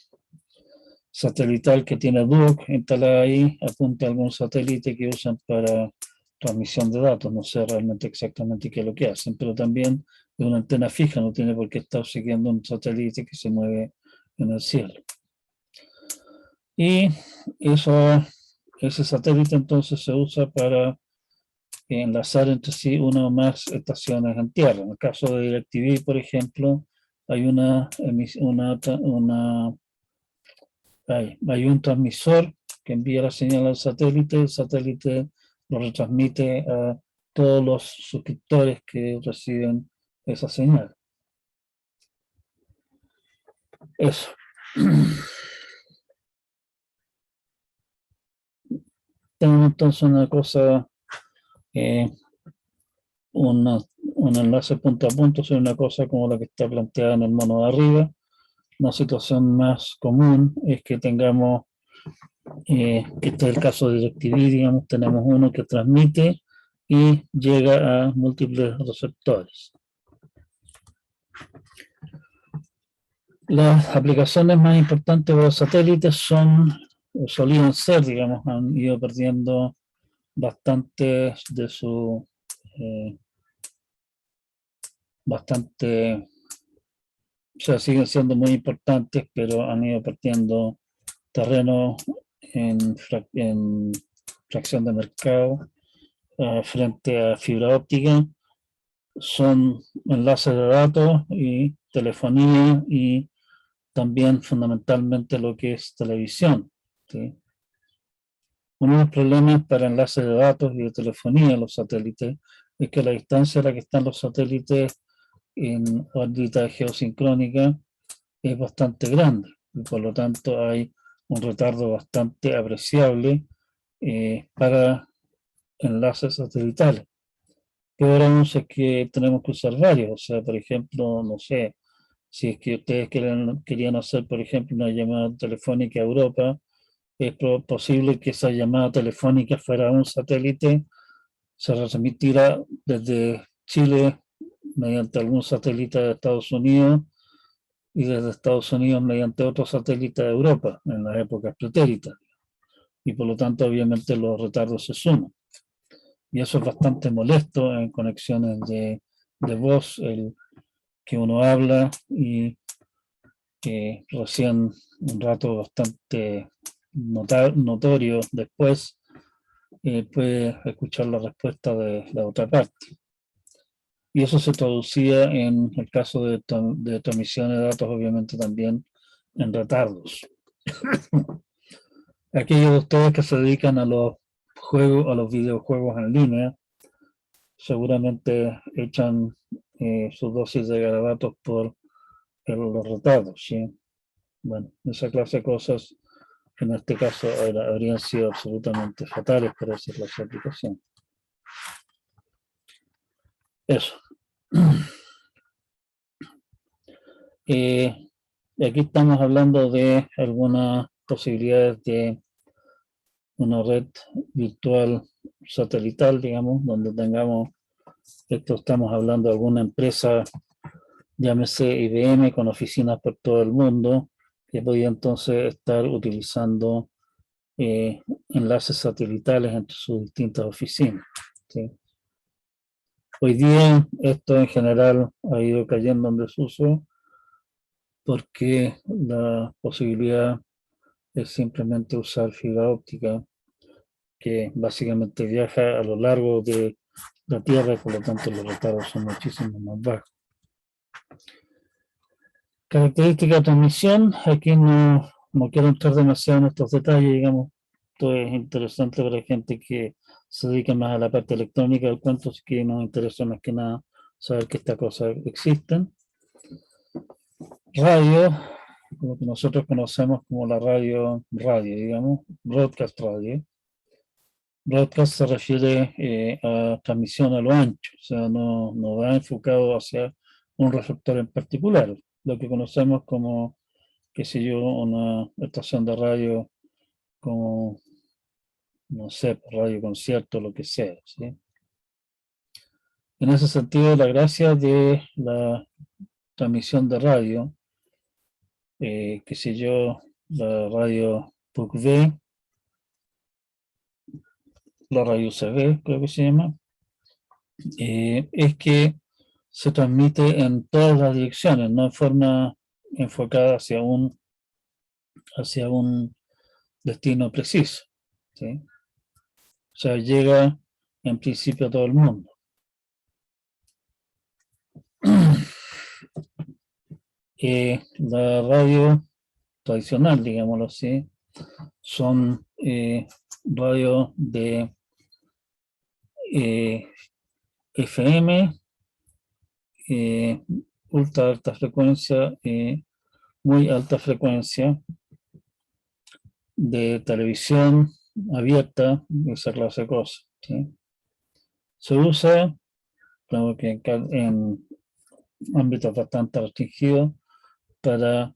satelital que tiene Duke instalada ahí apunta a algún satélite que usan para transmisión de datos. No sé realmente exactamente qué es lo que hacen, pero también es una antena fija, no tiene por qué estar siguiendo un satélite que se mueve en el cielo. Y ese satélite entonces se usa para enlazar entre sí una o más estaciones en tierra. En el caso de DirecTV, por ejemplo, hay hay un transmisor que envía la señal al satélite, el satélite lo retransmite a todos los suscriptores que reciben esa señal. Eso. Tenemos entonces una cosa, un enlace punto a punto, es una cosa como la que está planteada en el mono de arriba. Una situación más común es que tengamos, que este es el caso de DirecTV, digamos, tenemos uno que transmite y llega a múltiples receptores. Las aplicaciones más importantes de los satélites solían ser, digamos, han ido perdiendo bastante de su, o sea, siguen siendo muy importantes, pero han ido perdiendo terreno en fracción de mercado frente a fibra óptica. Son enlaces de datos y telefonía y también fundamentalmente lo que es televisión. ¿Sí? Uno de los problemas para enlaces de datos y de telefonía en los satélites es que la distancia a la que están los satélites en órbita geosincrónica es bastante grande y por lo tanto hay un retardo bastante apreciable para enlaces satelitales. Peor aún es que tenemos que usar varios, o sea, por ejemplo, no sé, si es que ustedes querían hacer, por ejemplo, una llamada telefónica a Europa, es posible que esa llamada telefónica fuera un satélite, se transmitirá desde Chile mediante algún satélite de Estados Unidos y desde Estados Unidos mediante otro satélite de Europa en las épocas pretéritas. Y por lo tanto, obviamente, los retardos se suman. Y eso es bastante molesto en conexiones de voz, el que uno habla y recién un rato bastante notorio después puede escuchar la respuesta de la otra parte. Y eso se traducía en el caso de transmisión de datos, obviamente también en retardos. Aquellos de ustedes que se dedican a los juegos, a los videojuegos en línea, seguramente echan sus dosis de garabatos por los retardos, ¿sí? Bueno, esa clase de cosas en este caso habrían sido absolutamente fatales para esa clase de aplicación. Eso. Aquí estamos hablando de algunas posibilidades de una red virtual satelital, digamos, donde tengamos, esto estamos hablando de alguna empresa, llámese IBM, con oficinas por todo el mundo, que podía entonces estar utilizando enlaces satelitales entre sus distintas oficinas. ¿Sí? Hoy día esto en general ha ido cayendo en desuso porque la posibilidad es simplemente usar fibra óptica que básicamente viaja a lo largo de la Tierra y por lo tanto los retardos son muchísimo más bajos. Característica de transmisión, aquí no quiero entrar demasiado en estos detalles, digamos, esto es interesante para gente que se dedica más a la parte electrónica del cuento, así que nos interesa más que nada saber que estas cosas existen. Radio, lo que nosotros conocemos como la radio, digamos, broadcast radio. Broadcast se refiere a transmisión a lo ancho, o sea, no va enfocado hacia un receptor en particular, lo que conocemos como, qué sé yo, una estación de radio como, no sé, radio concierto, lo que sea, ¿sí? En ese sentido, la gracia de la transmisión de radio, qué sé yo, la radio PUC-V, la radio CB, creo que se llama, es que se transmite en todas las direcciones, no en forma enfocada hacia un destino preciso, ¿sí? O sea, llega en principio a todo el mundo. La radio tradicional, digámoslo así, son radios de FM, ultra alta frecuencia, muy alta frecuencia, de televisión abierta, esa clase de cosas, ¿sí? Se usa, claro que en ámbitos bastante restringidos, para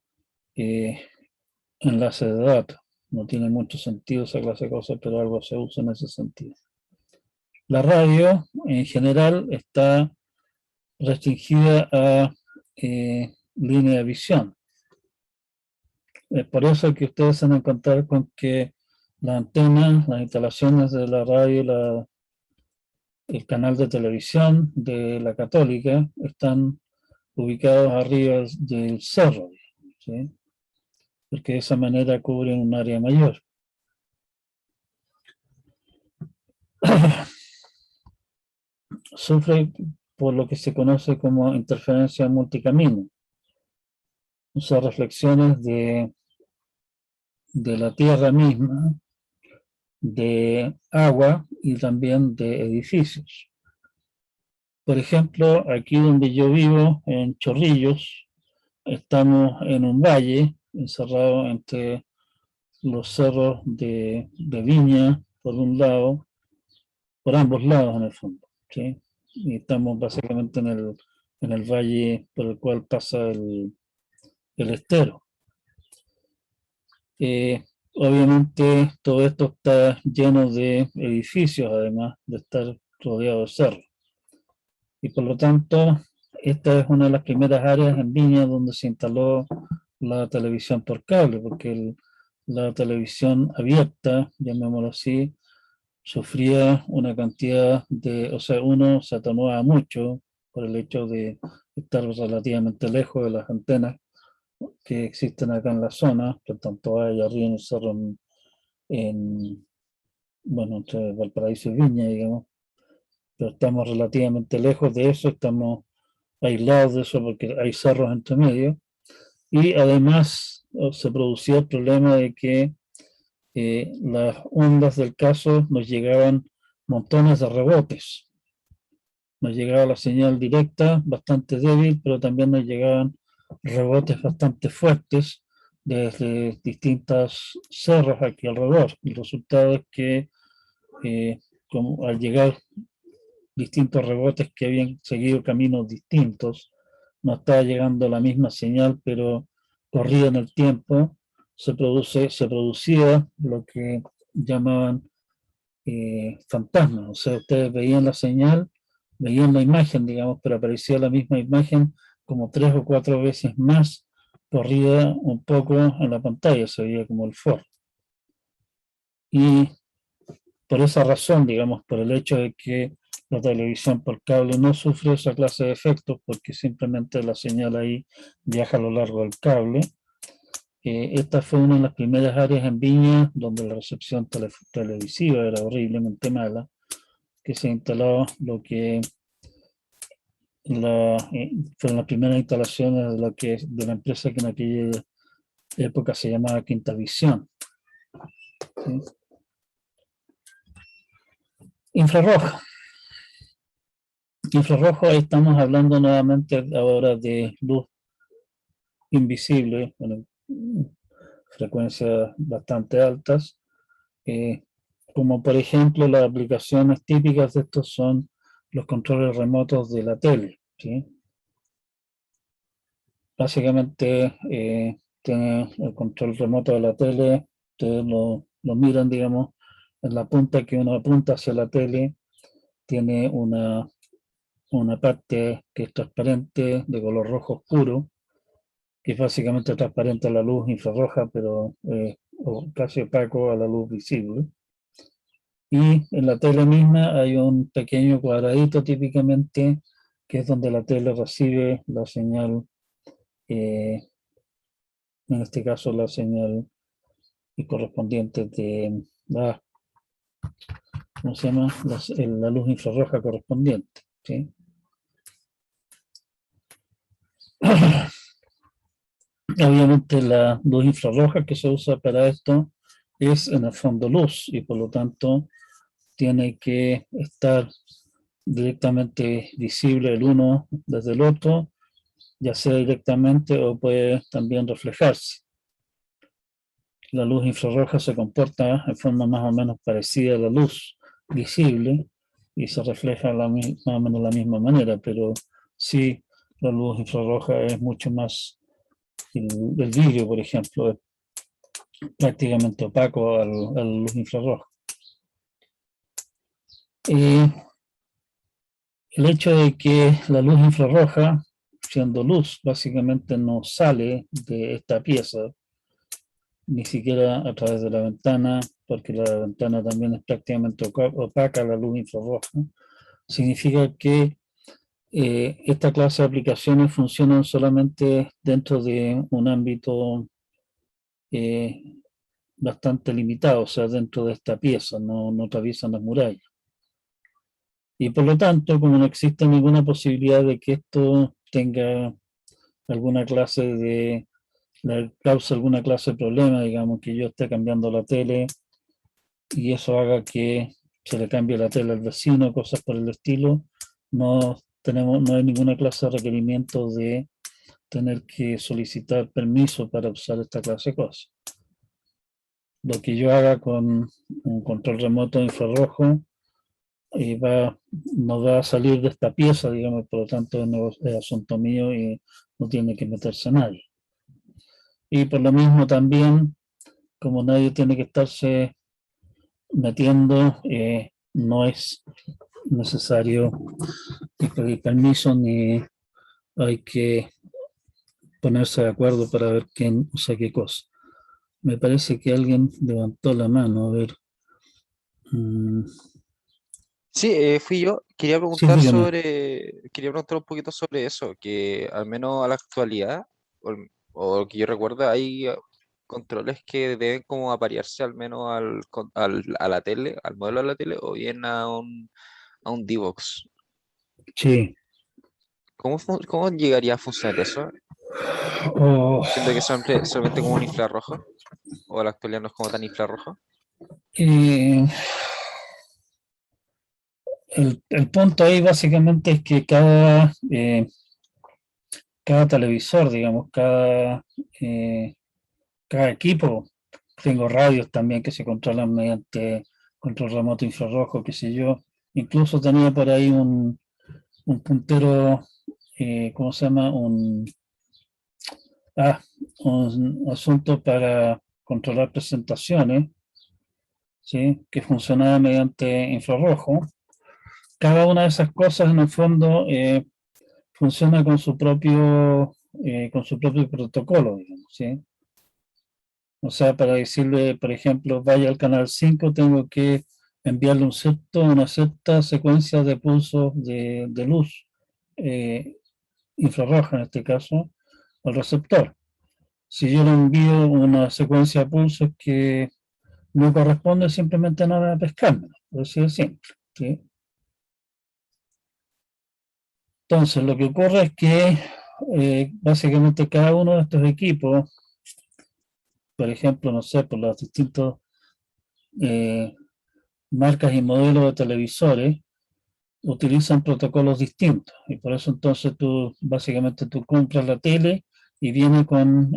enlace de datos. No tiene mucho sentido esa clase de cosas, pero algo se usa en ese sentido. La radio, en general, está restringida a línea de visión. Es por eso que ustedes se van a encontrar con que la antena, las instalaciones de la radio, el canal de televisión de la Católica están ubicados arriba del cerro, ¿sí? Porque de esa manera cubren un área mayor. Sufre por lo que se conoce como interferencia multicamino, o sea, reflexiones de la tierra misma, de agua y también de edificios. Por ejemplo, aquí donde yo vivo, en Chorrillos, estamos en un valle encerrado entre los cerros de Viña, por un lado, por ambos lados en el fondo, ¿sí? Y estamos básicamente en el valle por el cual pasa el estero. Obviamente todo esto está lleno de edificios, además de estar rodeado de cerros. Y por lo tanto, esta es una de las primeras áreas en Viña donde se instaló la televisión por cable, porque la televisión abierta, llamémoslo así, sufría una cantidad o sea, uno se atenuaba mucho por el hecho de estar relativamente lejos de las antenas que existen acá en la zona, por tanto hay arriba en el cerro bueno, entre Valparaíso y Viña, digamos, pero estamos relativamente lejos de eso, estamos aislados de eso porque hay cerros entre medio, y además se producía el problema de que las ondas del caso nos llegaban montones de rebotes. Nos llegaba la señal directa, bastante débil, pero también nos llegaban rebotes bastante fuertes desde distintos cerros aquí alrededor. El resultado es que como al llegar distintos rebotes que habían seguido caminos distintos, no estaba llegando la misma señal, pero corrida en el tiempo, se producía lo que llamaban fantasmas. O sea, ustedes veían la señal, veían la imagen, digamos, pero aparecía la misma imagen como 3 o 4 veces más corrida un poco en la pantalla, se veía como el for. Y por esa razón, digamos, por el hecho de que la televisión por cable no sufre esa clase de efectos, porque simplemente la señal ahí viaja a lo largo del cable. Esta fue una de las primeras áreas en Viña donde la recepción televisiva era horriblemente mala, que se instaló lo que fueron las primeras instalaciones de la empresa que en aquella época se llamaba Quinta Visión, ¿sí? Infrarrojo. Infrarrojo, ahí estamos hablando nuevamente ahora de luz invisible, bueno, frecuencias bastante altas, como por ejemplo las aplicaciones típicas de estos son los controles remotos de la tele, ¿sí? Básicamente tiene el control remoto de la tele, ustedes lo miran, digamos, en la punta que uno apunta hacia la tele, tiene una parte que es transparente de color rojo oscuro, que es básicamente transparente a la luz infrarroja, pero casi opaco a la luz visible. Y en la tele misma hay un pequeño cuadradito típicamente, que es donde la tele recibe la señal, en este caso la señal correspondiente de la, ¿cómo se llama? La luz infrarroja correspondiente, ¿sí? Obviamente la luz infrarroja que se usa para esto es en el fondo luz y por lo tanto tiene que estar directamente visible el uno desde el otro, ya sea directamente o puede también reflejarse. La luz infrarroja se comporta en forma más o menos parecida a la luz visible y se refleja más o menos de la misma manera, pero sí, la luz infrarroja es mucho más, el vidrio, por ejemplo, es prácticamente opaco a la luz infrarroja. El hecho de que la luz infrarroja, siendo luz, básicamente no sale de esta pieza, ni siquiera a través de la ventana, porque la ventana también es prácticamente opaca a la luz infrarroja, significa que esta clase de aplicaciones funcionan solamente dentro de un ámbito eh, bastante limitado, o sea, dentro de esta pieza, no atraviesan las murallas. Y por lo tanto, como no existe ninguna posibilidad de que esto tenga alguna clase de, cause alguna clase de problema, digamos, que yo esté cambiando la tele y eso haga que se le cambie la tele al vecino, cosas por el estilo, no hay ninguna clase de requerimiento de tener que solicitar permiso para usar esta clase de cosas. Lo que yo haga con un control remoto infrarrojo no va a salir de esta pieza, digamos, por lo tanto no es asunto mío y no tiene que meterse nadie. Y por lo mismo también, como nadie tiene que estarse metiendo, no es necesario pedir permiso ni hay que ponerse de acuerdo para ver quién usa qué cosa. Me parece que alguien levantó la mano, a ver. Sí, fui yo. Sí, dígame. Quería preguntar un poquito sobre eso, que al menos a la actualidad, o que yo recuerdo, hay controles que deben como aparearse al menos a la tele, al modelo de la tele, o bien a un D-Box. Sí. ¿Cómo llegaría a funcionar eso? Oh, Siendo que solamente como un infrarrojo, o a la actualidad no es como tan infrarrojo. eh, el punto ahí básicamente es que cada televisor, digamos, eh, cada equipo, tengo radios también que se controlan mediante control remoto infrarrojo, qué sé yo. Incluso tenía por ahí un puntero, ¿cómo se llama? Ah, un asunto para controlar presentaciones, ¿sí? Que funcionaba mediante infrarrojo. Cada una de esas cosas en el fondo funciona con su propio protocolo, digamos, ¿sí? O sea, para decirle, por ejemplo, vaya al canal 5, tengo que enviarle una cierta secuencia de pulsos de luz eh, infrarroja, en este caso, al receptor. Si yo le envío una secuencia de pulsos que no corresponde, simplemente no va a pescarme, por así de simple, ¿sí? Entonces, lo que ocurre es que básicamente cada uno de estos equipos, por ejemplo, no sé, por las distintas eh, marcas y modelos de televisores, utilizan protocolos distintos. Y por eso entonces básicamente tú compras la tele y viene con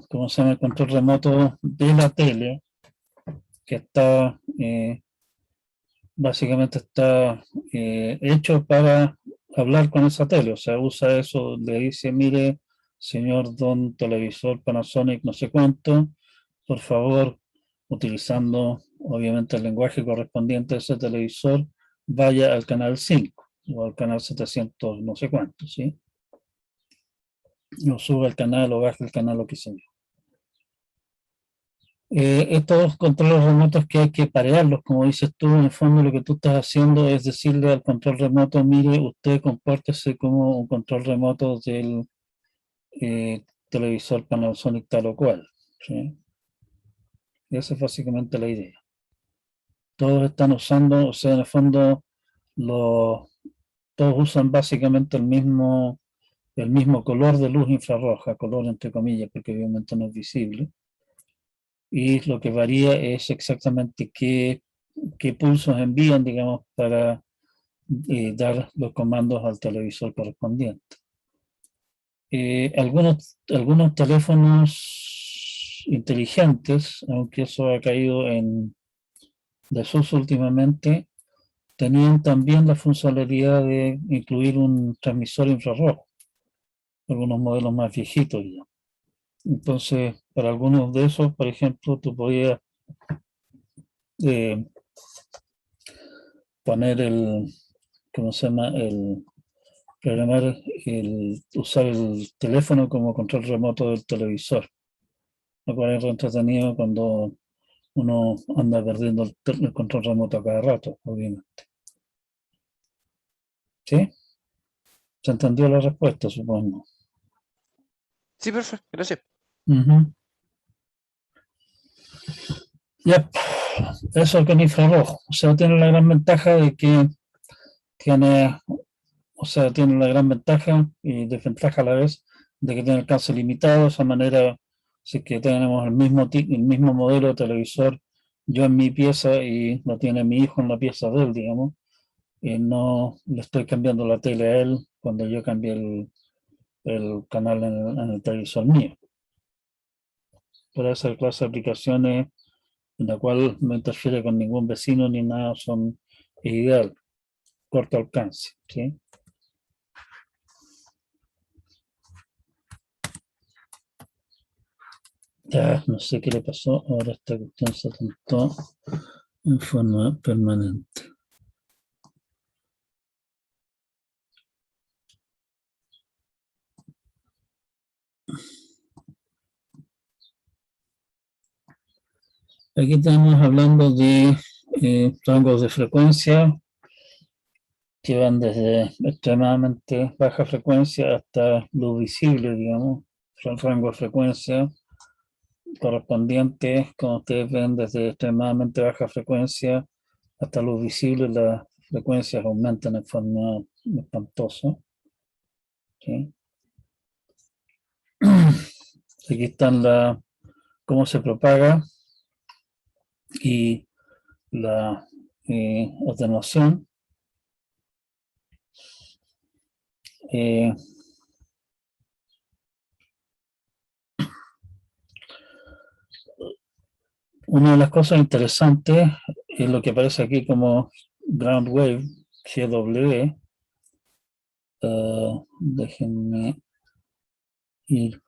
¿cómo se llama? El control remoto de la tele, que está, básicamente está hecho para hablar con esa tele, o sea, usa eso, le dice, mire, señor don televisor Panasonic, no sé cuánto, por favor, utilizando obviamente el lenguaje correspondiente a ese televisor, vaya al canal 5 o al canal 700, no sé cuánto, ¿sí? O suba el canal o baja el canal, lo que sea. Estos controles remotos que hay que parearlos, como dices tú, en el fondo lo que tú estás haciendo es decirle al control remoto, mire, usted compórtese como un control remoto del televisor Panasonic tal o cual, ¿sí? Y esa es básicamente la idea. Todos están usando, o sea, en el fondo, los, todos usan básicamente el mismo color de luz infrarroja, color entre comillas, porque obviamente no es visible. Y lo que varía es exactamente qué pulsos envían, digamos, para dar los comandos al televisor correspondiente. Algunos teléfonos inteligentes, aunque eso ha caído en desuso últimamente, tenían también la funcionalidad de incluir un transmisor infrarrojo, algunos modelos más viejitos ya. Entonces, para algunos de esos, por ejemplo, tú podías eh, poner ¿cómo se llama? Programar, usar el teléfono como control remoto del televisor, lo cual es entretenido cuando uno anda perdiendo el control remoto a cada rato, obviamente. ¿Sí? ¿Se entendió la respuesta, supongo? Sí, perfecto, gracias. Uh-huh. Yep. Eso con infrarrojo. O sea, tiene la gran ventaja de que tiene, o sea, tiene la gran ventaja y desventaja a la vez de que tiene alcance limitado. De esa manera, si que tenemos el mismo modelo de televisor, yo en mi pieza y lo tiene mi hijo en la pieza de él, digamos, y no le estoy cambiando la tele a él cuando yo cambie el canal en el televisor mío. Para esa clase de aplicaciones en la cual no interfiere con ningún vecino ni nada, son ideal, corto alcance, ¿sí? Ya, no sé qué le pasó, ahora esta cuestión se apuntó en forma permanente. Aquí estamos hablando de rangos de frecuencia que van desde extremadamente baja frecuencia hasta luz visible, digamos, son rangos de frecuencia correspondientes, como ustedes ven, desde extremadamente baja frecuencia hasta luz visible, las frecuencias aumentan en forma espantosa, ¿sí? Aquí están cómo se propaga y la atenuación. Una de las cosas interesantes es lo que aparece aquí como ground wave, GW. Déjenme ir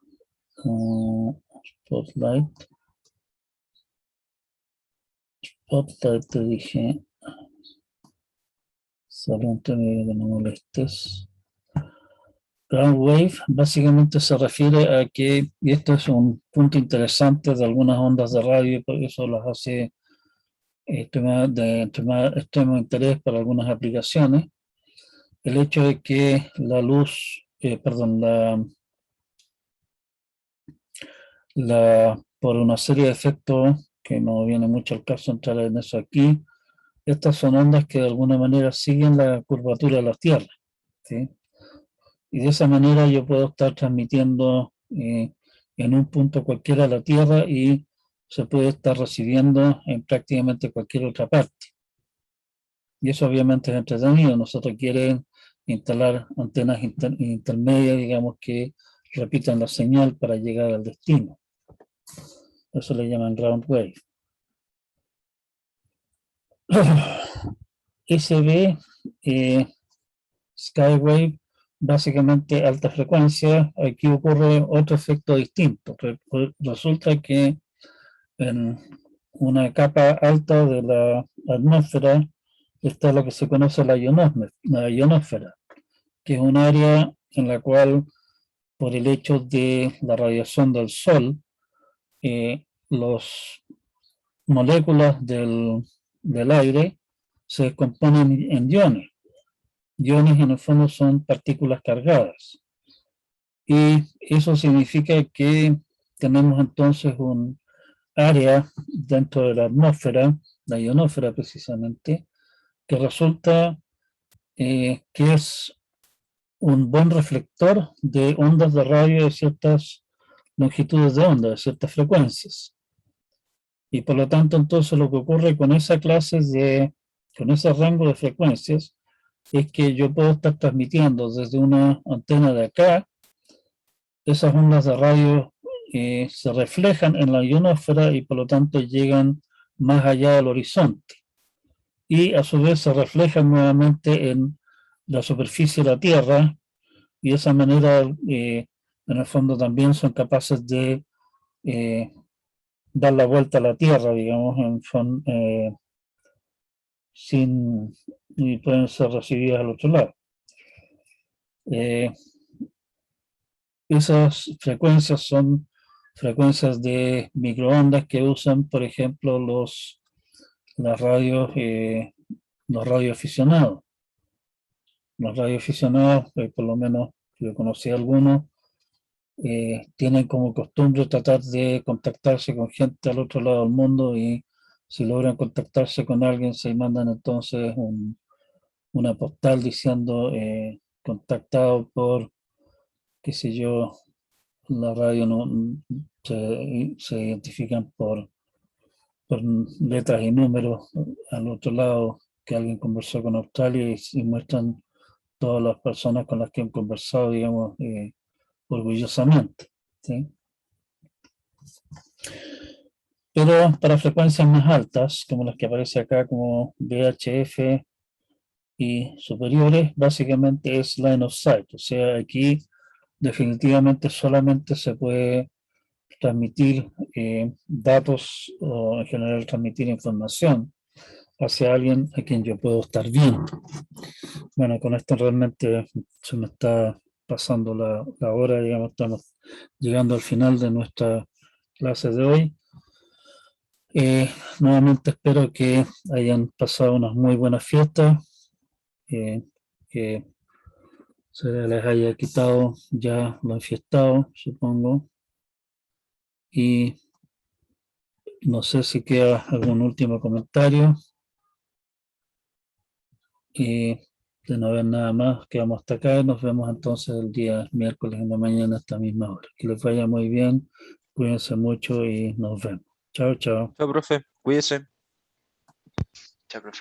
Spotlight. Spotlight, te dije. Solamente que no molestes. Ground wave básicamente se refiere a que, y esto es un punto interesante de algunas ondas de radio, por eso las hace de extremo interés para algunas aplicaciones, el hecho de que la luz, perdón, por una serie de efectos que no viene mucho al caso entrar en eso aquí, estas son ondas que de alguna manera siguen la curvatura de la Tierra, ¿sí? Y de esa manera yo puedo estar transmitiendo en un punto cualquiera de la Tierra y se puede estar recibiendo en prácticamente cualquier otra parte. Y eso obviamente es entretenido. Nosotros quieren instalar antenas intermedias, digamos, que repitan la señal para llegar al destino. Eso le llaman ground wave. SB, Skywave, básicamente alta frecuencia. Aquí ocurre otro efecto distinto. Resulta que en una capa alta de la atmósfera está lo que se conoce la ionosfera, que es un área en la cual, por el hecho de la radiación del Sol, las moléculas del aire se descomponen en iones. Iones en el fondo son partículas cargadas. Y eso significa que tenemos entonces un área dentro de la atmósfera, la ionosfera precisamente, que resulta que es un buen reflector de ondas de radio de ciertas longitudes de onda, de ciertas frecuencias. Y por lo tanto, entonces lo que ocurre con esa con ese rango de frecuencias, es que yo puedo estar transmitiendo desde una antena de acá, esas ondas de radio se reflejan en la ionosfera y por lo tanto llegan más allá del horizonte. Y a su vez se reflejan nuevamente en la superficie de la Tierra y de esa manera, en el fondo, también son capaces de dar la vuelta a la Tierra, digamos, sin, y pueden ser recibidas al otro lado. Esas frecuencias son frecuencias de microondas que usan, por ejemplo, los radioaficionados. Los radioaficionados, por lo menos yo conocí algunos, tienen como costumbre tratar de contactarse con gente al otro lado del mundo y si logran contactarse con alguien se mandan entonces una postal diciendo contactado por, qué sé yo, la radio no se identifican por letras y números al otro lado que alguien conversó con Australia y muestran todas las personas con las que han conversado, digamos, orgullosamente. ¿Sí? Pero para frecuencias más altas, como las que aparece acá como VHF y superiores, básicamente es line of sight. O sea, aquí definitivamente solamente se puede transmitir datos o en general transmitir información hacia alguien a quien yo puedo estar viendo. Bueno, con esto realmente se me está pasando la hora, digamos, estamos llegando al final de nuestra clase de hoy. Nuevamente espero que hayan pasado unas muy buenas fiestas, que se les haya quitado ya lo enfiestado, supongo. Y no sé si queda algún último comentario. Y de no haber nada más, quedamos hasta acá y nos vemos entonces el día miércoles en la mañana a esta misma hora. Que les vaya muy bien, cuídense mucho y nos vemos. Chao, chao. Chao, profe, cuídese. Chao, profe.